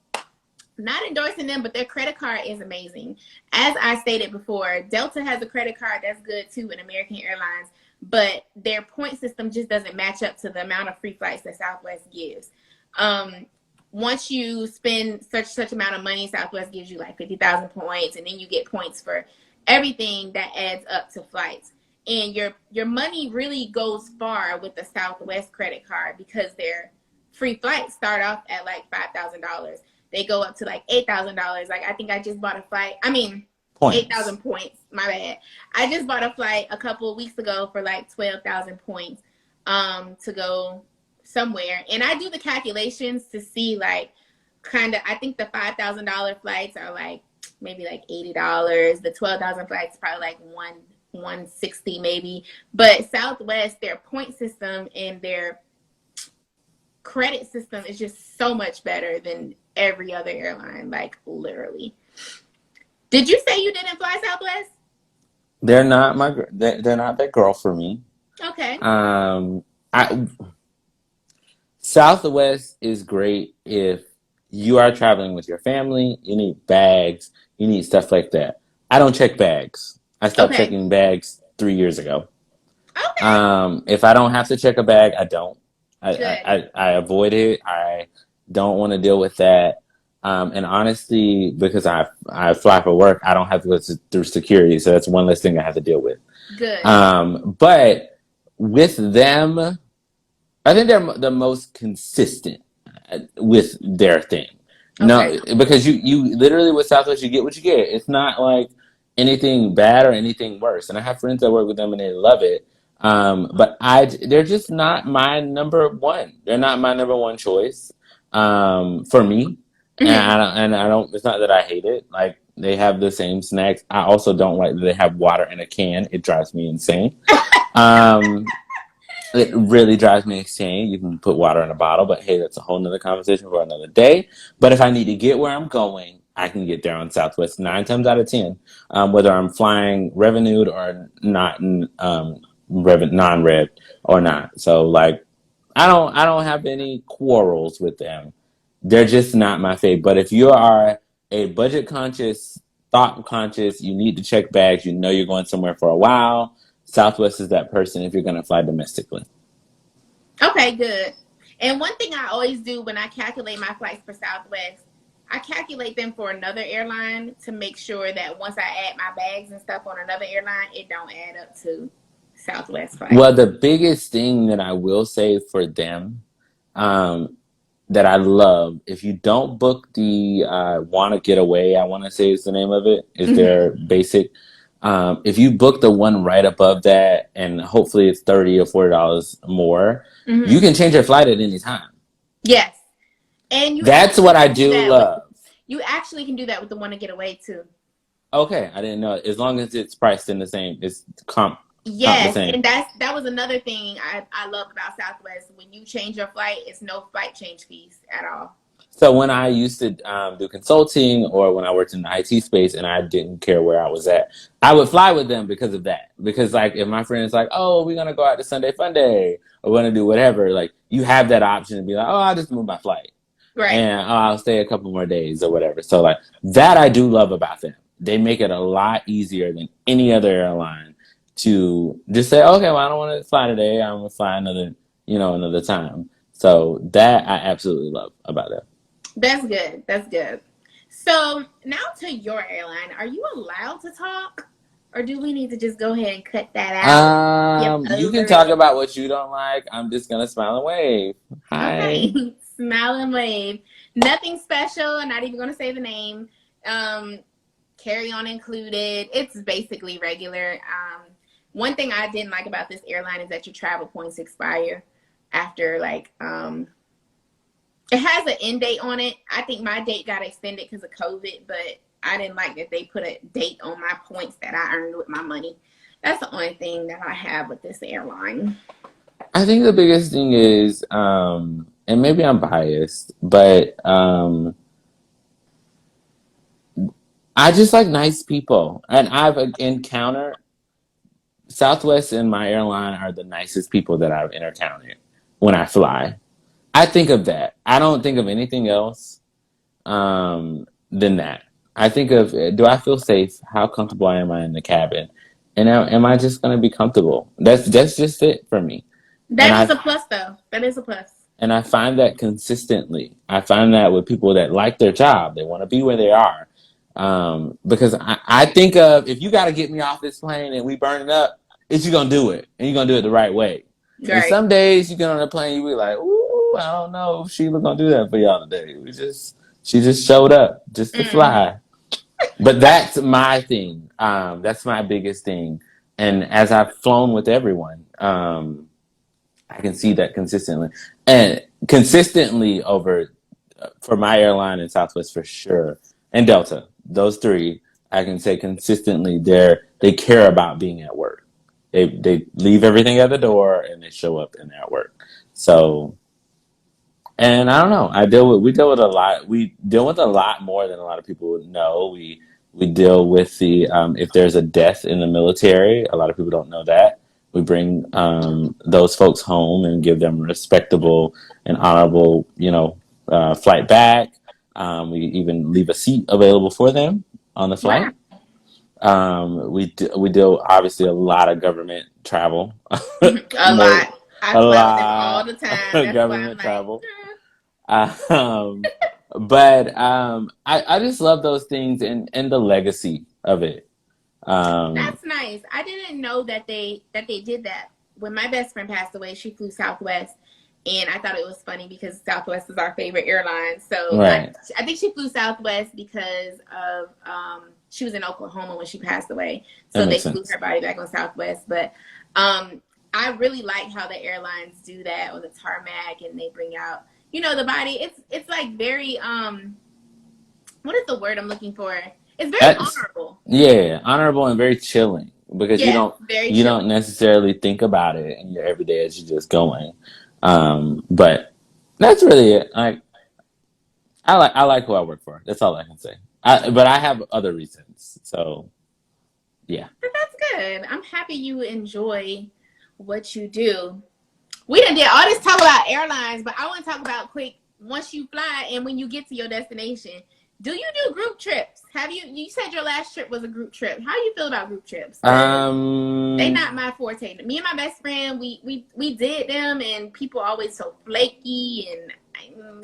not endorsing them, but their credit card is amazing. As I stated before, Delta has a credit card that's good too, and American Airlines, but their point system just doesn't match up to the amount of free flights that Southwest gives. Once you spend such amount of money, Southwest gives you like 50,000 points, and then you get points for everything that adds up to flights. And your money really goes far with the Southwest credit card because their free flights start off at like $5,000. They go up to like $8,000. Like I think I just bought a flight. I mean, 8,000 points. My bad. I just bought a flight a couple of weeks ago for like 12,000 points to go somewhere. And I do the calculations to see like kind of, I think the $5,000 flights are like maybe like $80. The 12,000 flights probably like 160 maybe. But Southwest, their point system and their credit system is just so much better than every other airline, like literally. Did you say you didn't fly Southwest? They're not they're not that girl for me. Okay. Southwest is great if you are traveling with your family, you need bags, you need stuff like that. I don't check bags. I stopped checking bags 3 years ago. Okay. If I don't have to check a bag, I don't. I avoid it. I don't want to deal with that. And honestly, because I fly for work, I don't have to go through security, so that's one less thing I have to deal with. Good. But with them, I think they're the most consistent with their thing. No, because you literally with Southwest, you get what you get. It's not like anything bad or anything worse. And I have friends that work with them and they love it. But they're just not my number one. They're not my number one choice for me. And I don't. It's not that I hate it. Like they have the same snacks. I also don't like that they have water in a can. It drives me insane. It really drives me insane. You can put water in a bottle, but hey, that's a whole nother conversation for another day. But if I need to get where I'm going, I can get there on Southwest 9 times out of 10, whether I'm flying revenued or not, non-rev or not. So like, I don't have any quarrels with them. They're just not my fave. But if you are a budget conscious, thought conscious, you need to check bags, you know you're going somewhere for a while, Southwest is that person if you're going to fly domestically. Okay, good. And one thing I always do when I calculate my flights for Southwest, I calculate them for another airline to make sure that once I add my bags and stuff on another airline, it don't add up to Southwest flights. Well, the biggest thing that I will say for them that I love, if you don't book the Wanna Get Away, I want to say is the name of it, is their basic. If you book the one right above that, and hopefully it's $30 or $40 more, you can change your flight at any time. Yes. And that's what I do love. You actually can do that with the Wanna Get Away too. Okay, I didn't know. As long as it's priced in the same, it's comp. Yes, and that was another thing I love about Southwest. When you change your flight, it's no flight change fees at all. So when I used to do consulting or when I worked in the IT space and I didn't care where I was at, I would fly with them because of that. Because like if my friend's like, oh, we're going to go out to Sunday Fun Day or we're going to do whatever, like you have that option to be like, oh, I'll just move my flight. Right. And I'll stay a couple more days or whatever. So like that I do love about them. They make it a lot easier than any other airline to just say, okay, well, I don't want to fly today. I'm going to fly another time. So that I absolutely love about them. That's good. That's good. So now to your airline, are you allowed to talk, or do we need to just go ahead and cut that out? You can talk about what you don't like. I'm just gonna smile and wave. Hi. Okay. Smile and wave. Nothing special. I'm not even gonna say the name. Carry on included. It's basically regular. One thing I didn't like about this airline is that your travel points expire after like it has an end date on it. I think my date got extended because of COVID, but I didn't like that they put a date on my points that I earned with my money. That's the only thing that I have with this airline. I think the biggest thing is and maybe I'm biased, but I just like nice people, and I've encountered Southwest and my airline are the nicest people that I've encountered when I fly. I think of that. I don't think of anything else than that. I think of, do I feel safe? How comfortable am I in the cabin? And am I just going to be comfortable? That's just it for me. And That is a plus, though. That is a plus. and I find that consistently. I find that with people that like their job, they want to be where they are. Because I think of, if you got to get me off this plane and we burn it up, is you gonna do it, and you're gonna do it the right way. Right. And some days you get on a plane, you be like, "Ooh, I don't know if Sheila gonna do that for y'all today." She just showed up just to fly. But that's my thing. That's my biggest thing. And as I've flown with everyone, I can see that consistently over for my airline and Southwest for sure, and Delta. Those three, I can say consistently, they care about being at work. They leave everything at the door and they show up and they're at work. So, and I don't know. We deal with a lot. We deal with a lot more than a lot of people know. We deal with the if there's a death in the military. A lot of people don't know that. We bring those folks home and give them respectable and honorable, flight back. We even leave a seat available for them on the flight. We deal obviously a lot of government travel. A lot. I fly with them all the time. That's government travel. But I just love those things and the legacy of it. That's nice. I didn't know that they did that. When my best friend passed away, she flew Southwest, and I thought it was funny because Southwest is our favorite airline. So right. I think she flew Southwest because of she was in Oklahoma when she passed away, so they flew her body back on Southwest. But I really like how the airlines do that on the tarmac, and they bring out the body. It's like very what is the word I'm looking for? It's very honorable. Yeah, honorable and very chilling because you don't necessarily think about it in your everyday as you're just going. But that's really it. I like who I work for. That's all I can say. But I have other reasons. So yeah. But that's good. I'm happy you enjoy what you do. We done did all this talk about airlines, but I want to talk about quick once you fly and when you get to your destination. Do you do group trips? You said your last trip was a group trip. How do you feel about group trips? They not my forte. Me and my best friend, we did them, and people always so flaky, and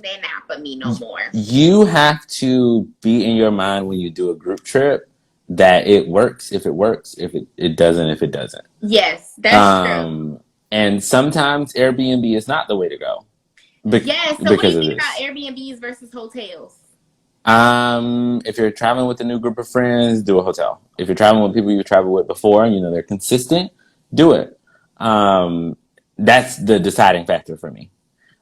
they're not for me no more. You have to be in your mind when you do a group trip that it works if it works, if it doesn't, if it doesn't. Yes, that's true. And sometimes Airbnb is not the way to go. Yes, so what do you think about Airbnbs versus hotels? If you're traveling with a new group of friends, do a hotel. If you're traveling with people you've traveled with before, and they're consistent, do it. That's the deciding factor for me.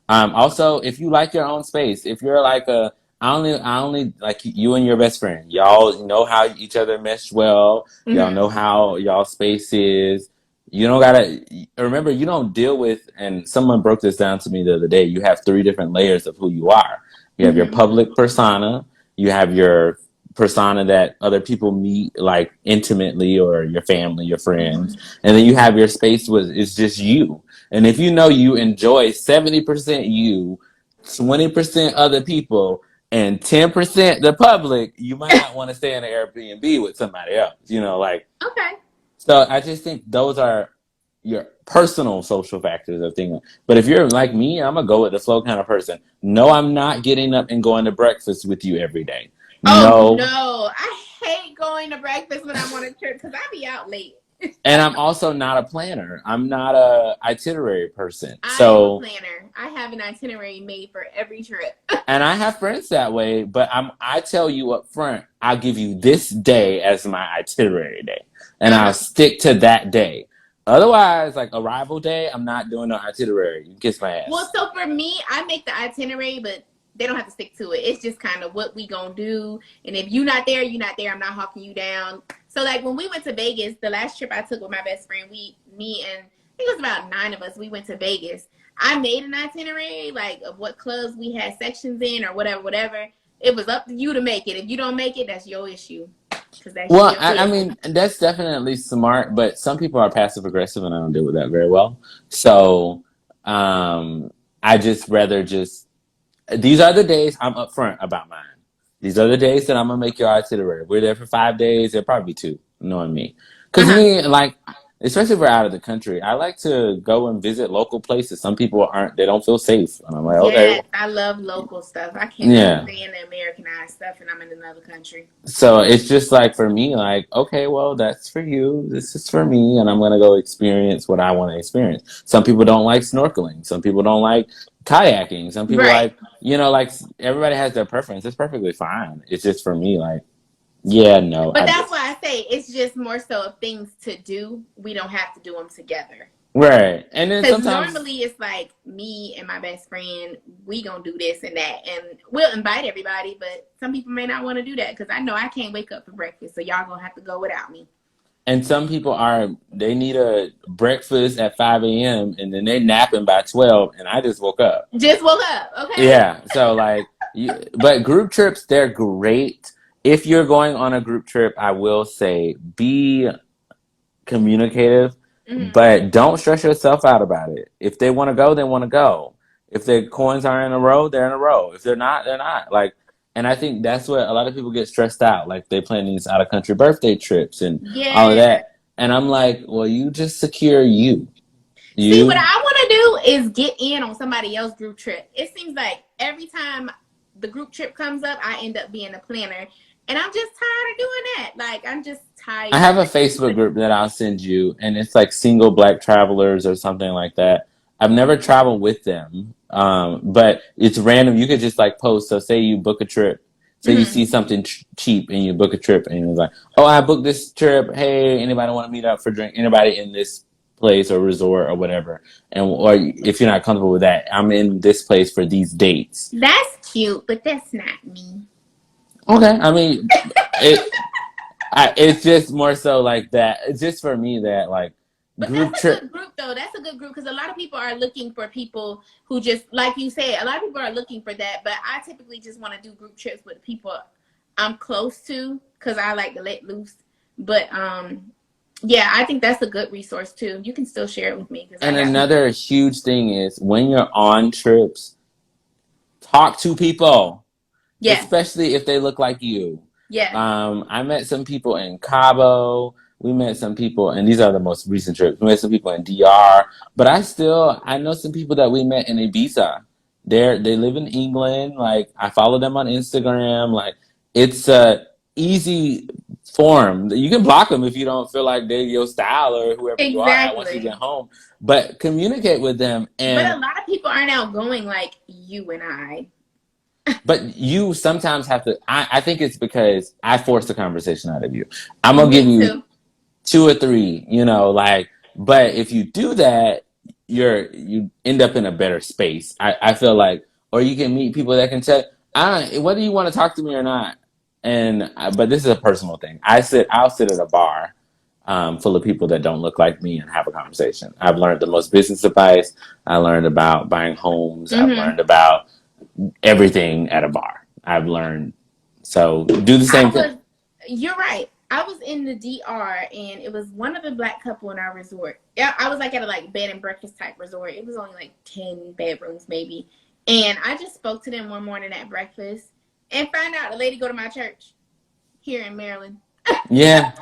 Also, if you like your own space, if you're like I only like you and your best friend, y'all know how each other mesh well. Mm-hmm. Y'all know how y'all space is. You don't gotta remember. You don't deal with. And someone broke this down to me the other day. You have 3 different layers of who you are. You have your public persona. You have your persona that other people meet like intimately, or your family, your friends, and then you have your space it's just you. And if you enjoy 70% you, 20% other people, and 10% the public, you might not want to stay in an Airbnb with somebody else. Okay. So I just think those are your personal social factors of things. But if you're like me, I'm a go with the flow kind of person. No, I'm not getting up and going to breakfast with you every day. Oh, no. I hate going to breakfast when I'm on a trip because I be out late. And I'm also not a planner. I'm not a itinerary person. I'm a planner. I have an itinerary made for every trip. And I have friends that way, but I tell you up front, I'll give you this day as my itinerary day. And I'll stick to that day. Otherwise, like arrival day, I'm not doing no itinerary. You kiss my ass. Well, so for me, I make the itinerary, but they don't have to stick to it. It's just kind of what we gonna do. And if you're not there, you're not there. I'm not hawking you down. So like when we went to Vegas, the last trip I took with my best friend, me and I think it was about 9 of us, we went to Vegas. I made an itinerary like of what clubs we had sections in or whatever. It was up to you to make it. If you don't make it, that's your issue. Because that's Well, your I business. mean, that's definitely smart, but some people are passive aggressive and I don't deal with that very well. So, I just rather just, these are the days I'm upfront about mine. These are the days that I'm gonna make your itinerary. We're there for 5 days. It'll probably be two, knowing me. Because Uh-huh. me, like, especially if we're out of the country, I like to go and visit local places. Some people aren't; they don't feel safe, and I'm like, okay, Yes, well, I love local stuff. I cannot yeah. stand the Americanized stuff and I'm in another country. So it's just like for me, like, okay, well, that's for you. This is for me, and I'm gonna go experience what I want to experience. Some people don't like snorkeling. Some people don't like kayaking. Some people Right. like, like everybody has their preference. It's perfectly fine. It's just for me, like, yeah, no, But that's why I say it's just more so of things to do. We don't have to do them together. right. And then Because sometimes, normally it's like me and my best friend, we gonna do this and that, and we'll invite everybody. But some people may not want to do that because I know I can't wake up for breakfast, so y'all gonna have to go without me. and some people they need a breakfast at 5 a.m. and then they napping by 12, and I just woke up. Just woke up, okay? Yeah. So like, but group trips, they're great. If you're going on a group trip, I will say be communicative, Mm-hmm. but don't stress yourself out about it. If they want to go, they want to go. If their coins are in a row, they're in a row. If they're not, they're not. Like, and I think that's what a lot of people get stressed out. Like they plan these out of country birthday trips and all of Yeah. that. And I'm like, well, you just secure you. See, what You I want to do is get in on somebody else's group trip. It seems like every time the group trip comes up, I end up being a planner. And I'm just tired of doing that. Like, I'm just I tired. have a Facebook group that I'll send you, and it's like single black travelers or something like that. I've never traveled with them, but it's random. You could just like post. So, say you book a trip, say you Mm-hmm. see something cheap, and you book a trip, and you're like, "Oh, I booked this trip. Hey, anybody want to meet up for drink? Anybody in this place or resort or whatever?" And or if you're not comfortable with that, I'm in this place for these dates. That's cute, but that's not me. Okay, I mean, it. It's just more so like that. It's just for me that like But that's group a trip. good group, though. That's a good group because a lot of people are looking for people who just, like you said, a lot of people are looking for that. But I typically just want to do group trips with people I'm close to because I like to let loose. But yeah, I think that's a good resource too. You can still share it with me because I And got people. another huge thing is when you're on trips, talk to people, Yeah, especially if they look like you. yeah. I met some people in Cabo. We met some people, and these are the most recent trips. We met some people in DR, but I know some people that we met in Ibiza. They live in England. Like I follow them on Instagram. Like it's a easy form. You can block them if you don't feel like they're your style or whoever you are at once you get Exactly. home. But communicate with them, But a and lot of people aren't outgoing like you and I. but you sometimes have to. I think it's because I force the conversation out of you. I'm gonna give Me you too. two or three, like, but if you do that, you end up in a better space. I feel like, or you can meet people that can tell, whether you want to talk to me or not. But this is a personal thing. I'll sit at a bar, full of people that don't look like me and have a conversation. I've learned the most business advice. I learned about buying homes. I've Mm-hmm. learned about everything at a bar. I've learned. So do the I same thing. was, you're right. I was in the DR and it was one of the black couple in our resort. Yeah, I was like at a like bed and breakfast type resort. It was only like 10 bedrooms maybe. And I just spoke to them one morning at breakfast and found out the lady go to my church here in Maryland. Yeah,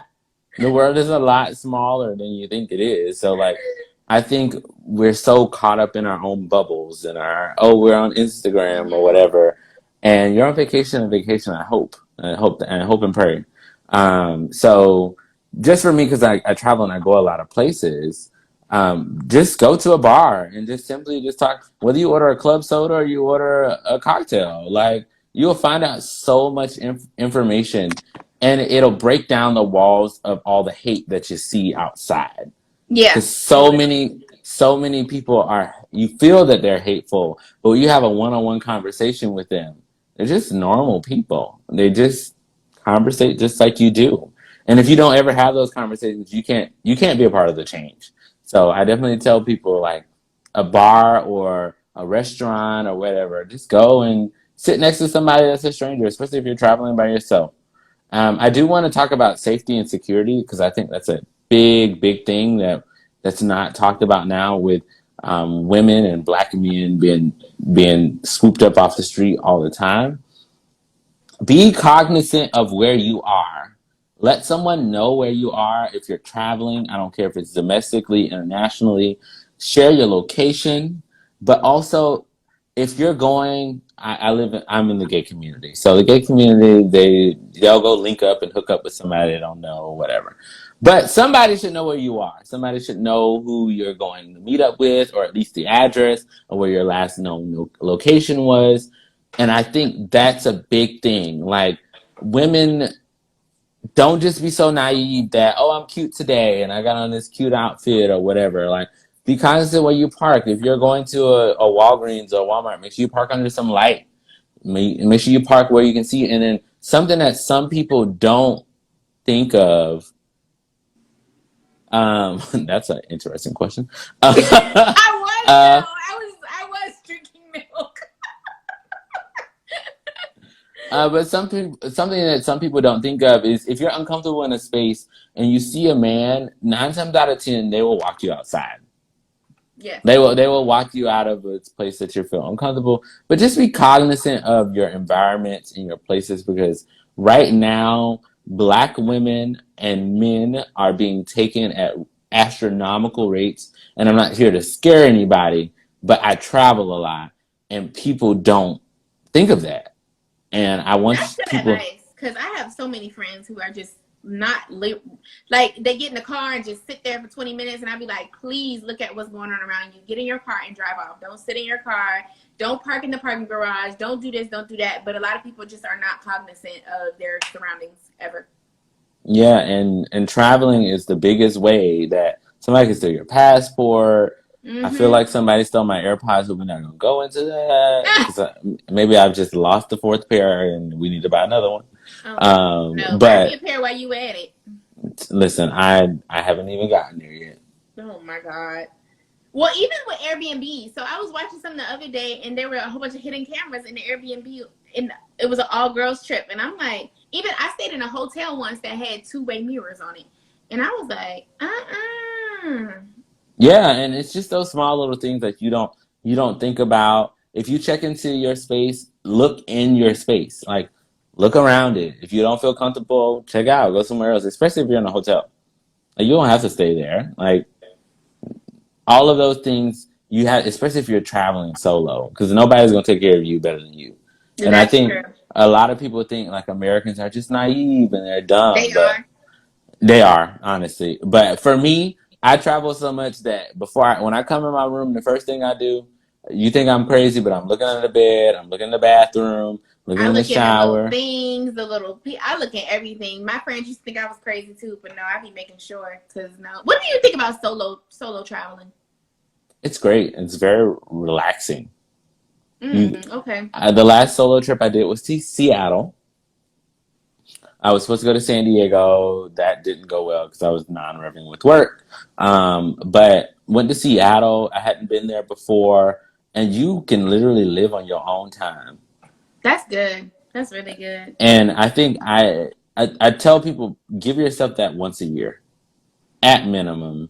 the world is a lot smaller than you think it is. So like I think we're so caught up in our own bubbles and we're on Instagram or Mm-hmm. whatever. And you're on vacation, I hope. I hope and pray. So just for me, because I travel and I go a lot of places, just go to a bar and just simply just talk. Whether you order a club soda or you order a cocktail, like you'll find out so much information, and it'll break down the walls of all the hate that you see outside. Yeah, Because it so many people you feel that they're hateful, but when you have a one-on-one conversation with them, they're just normal people. They just conversate just like you do. And if you don't ever have those conversations, you can't be a part of the change. So I definitely tell people like a bar or a restaurant or whatever, just go and sit next to somebody that's a stranger, especially if you're traveling by yourself. I do want to talk about safety and security because I think that's a big thing that's not talked about now with women and black men being swooped up off the street all the time. Be cognizant of where you are. Let someone know where you are if you're traveling. I don't care if it's domestically, internationally. Share your location, but also if you're going, I'm in the gay community. So the gay community, they'll go link up and hook up with somebody they don't know or whatever. But somebody should know where you are. Somebody should know who you're going to meet up with, or at least the address or where your last known location was. And I think that's a big thing. Like, women, don't just be so naive that, oh, I'm cute today and I got on this cute outfit or whatever. Like, be cognizant where you park. If you're going to a Walgreens or Walmart, make sure you park under some light. Make sure you park where you can see it. And then something that some people don't think of. That's an interesting question. I was drinking milk. But something that some people don't think of is if you're uncomfortable in a space and you see a man, 9 times out of 10, they will walk you outside. Yes. They will walk you out of a place that you feel uncomfortable. But just be cognizant of your environments and your places, because right now, black women and men are being taken at astronomical rates. And I'm not here to scare anybody, but I travel a lot and people don't think of that. And I want That's kind of people. nice because I have so many friends who are just not like they get in the car and just sit there for 20 minutes, and I'd be like, please look at what's going on around you. Get in your car and drive off. Don't sit in your car. Don't park in the parking garage. Don't do this. Don't do that. But a lot of people just are not cognizant of their surroundings ever. Yeah, and traveling is the biggest way that somebody can steal your passport. I feel like somebody stole my AirPods, but we're not gonna go into that because maybe I've just lost the fourth pair and we need to buy another one. No, buy me a pair while you at it. Listen, I haven't even gotten there yet. Oh my God. Well, even with Airbnb, so I was watching something the other day, and there were a whole bunch of hidden cameras in the Airbnb, and it was an all-girls trip, and I'm like, even I stayed in a hotel once that had two-way mirrors on it, and I was like, Yeah, and it's just those small little things that you don't think about. If you check into your space, look in your space. Like, look around it. If you don't feel comfortable, check out. Go somewhere else, especially if you're in a hotel. Like, you don't have to stay there. Like, all of those things you have, especially if you're traveling solo, because nobody's gonna take care of you better than you. And I think true. a lot of people think like Americans are just naive and they're dumb, They but are. they are, honestly. But for me, I travel so much that when I come in my room, the first thing I do, you think I'm crazy, but I'm looking under the bed, I'm looking in the bathroom, looking I in the look at the little shower. things, I look at everything. My friends used to think I was crazy too, but no, I be making sure. Cause no, what do you think about solo traveling? It's great. It's very relaxing. Okay. The last solo trip I did was to Seattle. I was supposed to go to San Diego. That didn't go well because I was non-revving with work. But went to Seattle. I hadn't been there before, and you can literally live on your own time. That's good. That's really good. And I think I tell people, give yourself that once a year, at minimum.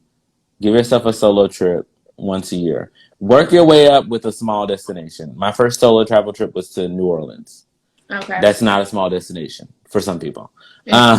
Give yourself a solo trip once a year. Work your way up with a small destination. My first solo travel trip was to New Orleans. Okay. That's not a small destination for some people. Go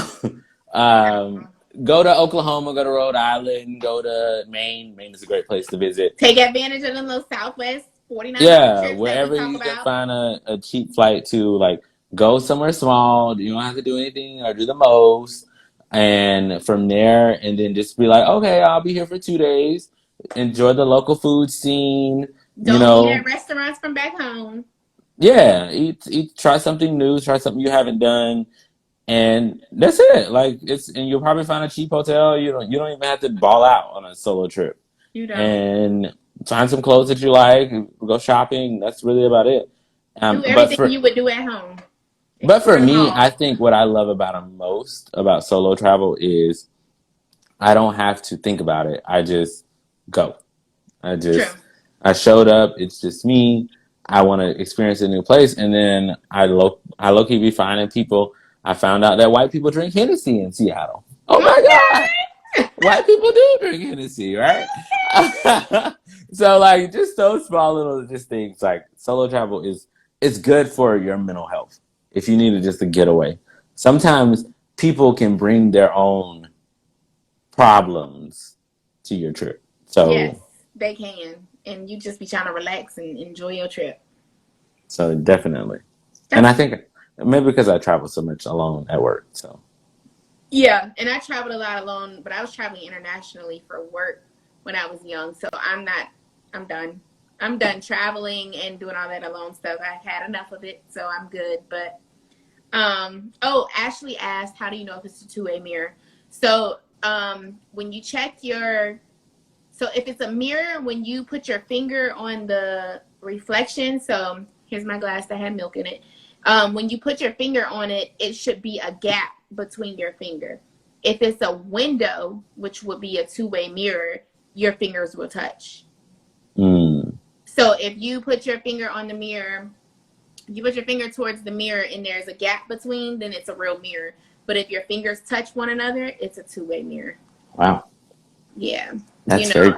to Oklahoma, go to Rhode Island, go to Maine. Maine is a great place to visit. Take advantage of them little Southwest 49 trips wherever that we you talk can about. find a cheap flight to, like, go somewhere small. You don't have to do anything or do the most. And from there, and then just be like, okay, I'll be here for 2 days. Enjoy the local food scene. Don't eat at restaurants from back home. Yeah, try something new, try something you haven't done, and that's it. Like, and you'll probably find a cheap hotel. You don't even have to ball out on a solo trip. You don't. And find some clothes that you like, go shopping. That's really about it. Do everything you would do at home. But for me, I think what I love about solo travel is I don't have to think about it. I just go. I showed up. It's just me. I want to experience a new place, and then I low key be finding people. I found out that white people drink Hennessy in Seattle. Oh my god, white people do drink Hennessy, right? So like just those small little just things like solo travel is it's good for your mental health if you need to just to get away. Sometimes people can bring their own problems to your trip. Yes, So they can. And you just be trying to relax and enjoy your trip. so definitely. And That's I think maybe because I travel so much alone at work. So Yeah, and I traveled a lot alone, but I was traveling internationally for work when I was young. So I'm done. I'm done traveling and doing all that alone stuff. I've had enough of it, so I'm good. But oh, Ashley asked, how do you know if it's a two-way mirror? So when you check so if it's a mirror, when you put your finger on the reflection, so here's my glass that had milk in it. When you put your finger on it, it should be a gap between your finger. If it's a window, which would be a two-way mirror, your fingers will touch. mm, So if you put your finger on the mirror, you put your finger towards the mirror and there's a gap between, then it's a real mirror. But if your fingers touch one another, it's a two-way mirror. wow, Yeah. You that's know,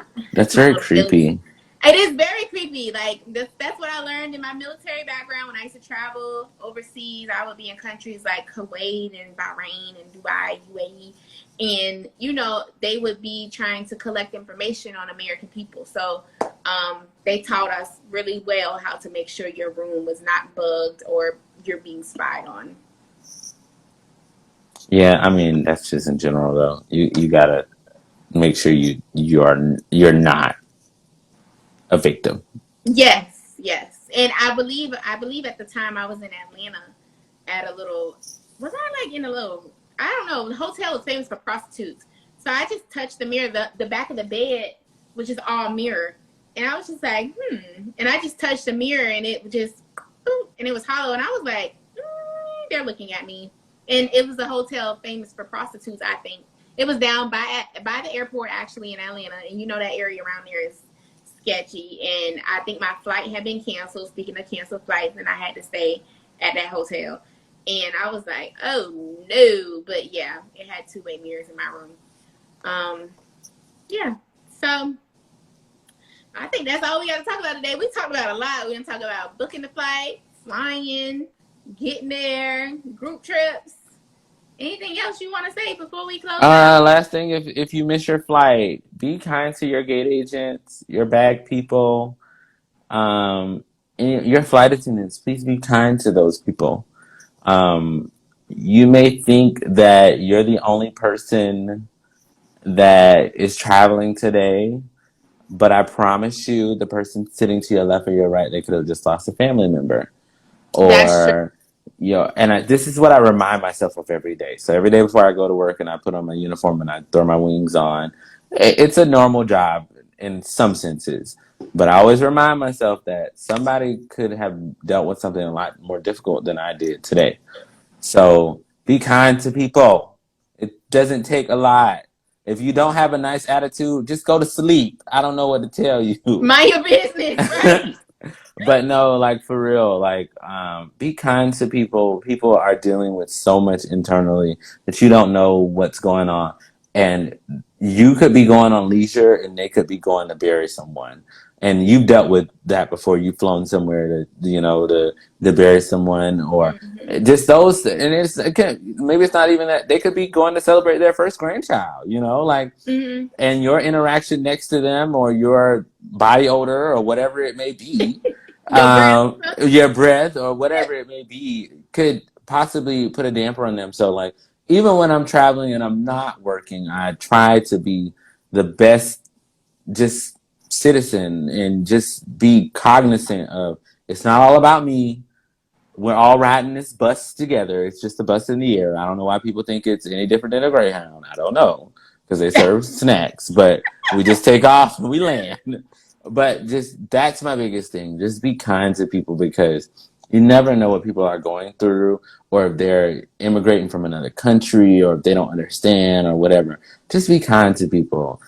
very creepy. it is very creepy. Like that's what I learned in my military background when I used to travel overseas. I would be in countries like Kuwait and Bahrain and Dubai, UAE, and they would be trying to collect information on American people. So they taught us really well how to make sure your room was not bugged or you're being spied on. Yeah, I mean that's just in general though. You gotta make sure you're not a victim. Yes, yes. And I believe at the time I was in Atlanta at a little was I like in a little I don't know, the hotel was famous for prostitutes. So I just touched the mirror, the back of the bed, which is all mirror. And I was just like, And I just touched the mirror and it just and it was hollow and I was like, they're looking at me. And it was a hotel famous for prostitutes, I think. It was down by the airport actually in Atlanta, and that area around there is sketchy, and I think my flight had been canceled. Speaking of canceled flights, and I had to stay at that hotel. And I was like, oh no. But yeah, it had two-way mirrors in my room. Yeah. So I think that's all we got to talk about today. We talked about a lot. We're going to talk about booking the flight, flying, getting there, group trips. Anything else you want to say before we close out? Last thing, if you miss your flight, be kind to your gate agents, your bag people, um, and your flight attendants. Please be kind to those people. You may think that you're the only person that is traveling today, but I promise you, the person sitting to your left or your right, they could have just lost a family member. That's true. Or this is what I remind myself of every day. So every day before I go to work and I put on my uniform and I throw my wings on, it's a normal job in some senses. But I always remind myself that somebody could have dealt with something a lot more difficult than I did today. So be kind to people. It doesn't take a lot. If you don't have a nice attitude, just go to sleep. I don't know what to tell you. Mind your business, right? But no, like for real, like be kind to people. People are dealing with so much internally that you don't know what's going on. And you could be going on leisure and they could be going to bury someone. And you've dealt with that before. You've flown somewhere to bury someone or Mm-hmm. just those. And maybe it's not even that. They could be going to celebrate their first grandchild, like, Mm-hmm. and your interaction next to them or your body odor or whatever it may be, Your breath. your breath or whatever it may be could possibly put a damper on them. So like, even when I'm traveling and I'm not working, I try to be the best just citizen and just be cognizant of it's not all about me. We're all riding this bus together. It's just a bus in the air. I don't know why people think it's any different than a Greyhound. I don't know because they serve snacks, but we just take off and we land. But just that's my biggest thing. Just be kind to people because you never know what people are going through or if they're immigrating from another country or if they don't understand or whatever. Just be kind to people.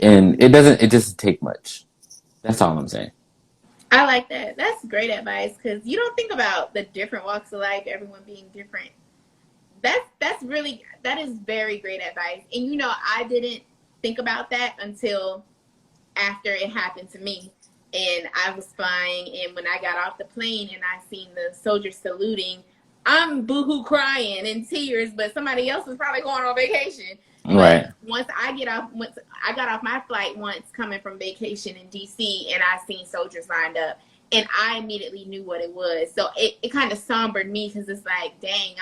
And it doesn't take much. That's all I'm saying. I like that. That's great advice because you don't think about the different walks of life, everyone being different. That is very great advice. And you know, I didn't think about that until after it happened to me. And I was flying, and when I got off the plane and I seen the soldiers saluting, I'm boohoo crying in tears, but somebody else was probably going on vacation. Right. But once I got off my flight once coming from vacation in DC, and I seen soldiers lined up, and I immediately knew what it was. So it kind of sombered me because it's like, dang,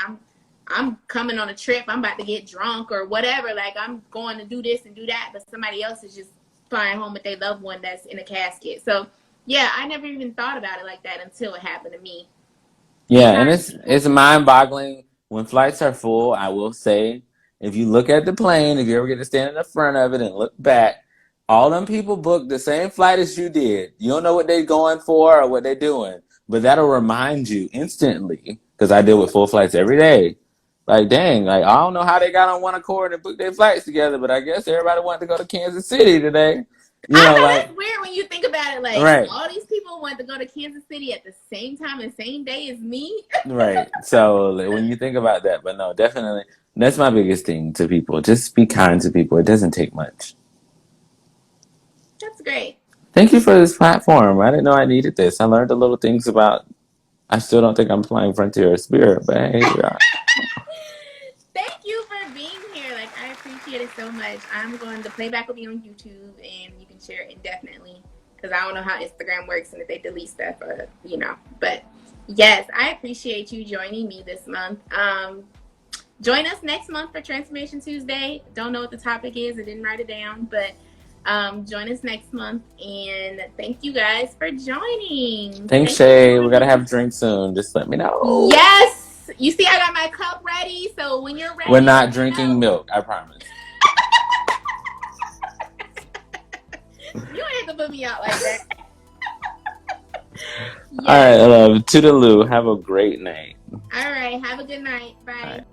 I'm coming on a trip. I'm about to get drunk or whatever. Like, I'm going to do this and do that, but somebody else is just flying home with their loved one that's in a casket. So yeah, I never even thought about it like that until it happened to me. Yeah, and it's mind-boggling when flights are full. I will say, if you look at the plane, if you ever get to stand in the front of it and look back, all them people booked the same flight as you did. You don't know what they're going for or what they're doing, but that'll remind you instantly, because I deal with full flights every day. Like, dang, like I don't know how they got on one accord and booked their flights together, but I guess everybody wanted to go to Kansas City today. You I know, know like, that's weird when you think about it. Like, right. all these people want to go to Kansas City at the same time and same day as me. Right. So like, when you think about that, but no, definitely, that's my biggest thing to people. Just be kind to people. It doesn't take much. That's great. Thank you for this platform. I didn't know I needed this. I learned a little things about. I still don't think I'm flying Frontier or Spirit, but hey, here we are. Thank you for being here. Like, I appreciate it so much. I'm going to play back with you on YouTube, and you can share it indefinitely because I don't know how Instagram works and if they delete stuff or But yes, I appreciate you joining me this month. Join us next month for Transformation Tuesday. Don't know what the topic is. I didn't write it down, but join us next month. And thank you guys for joining. Thanks, Shay. We gotta have drinks soon. Just let me know. Yes. You see, I got my cup ready. So when you're ready, we're not drinking milk. I promise. You don't have to put me out like that. Yes. All right, I love Toodaloo. Have a great night. All right. Have a good night. Bye.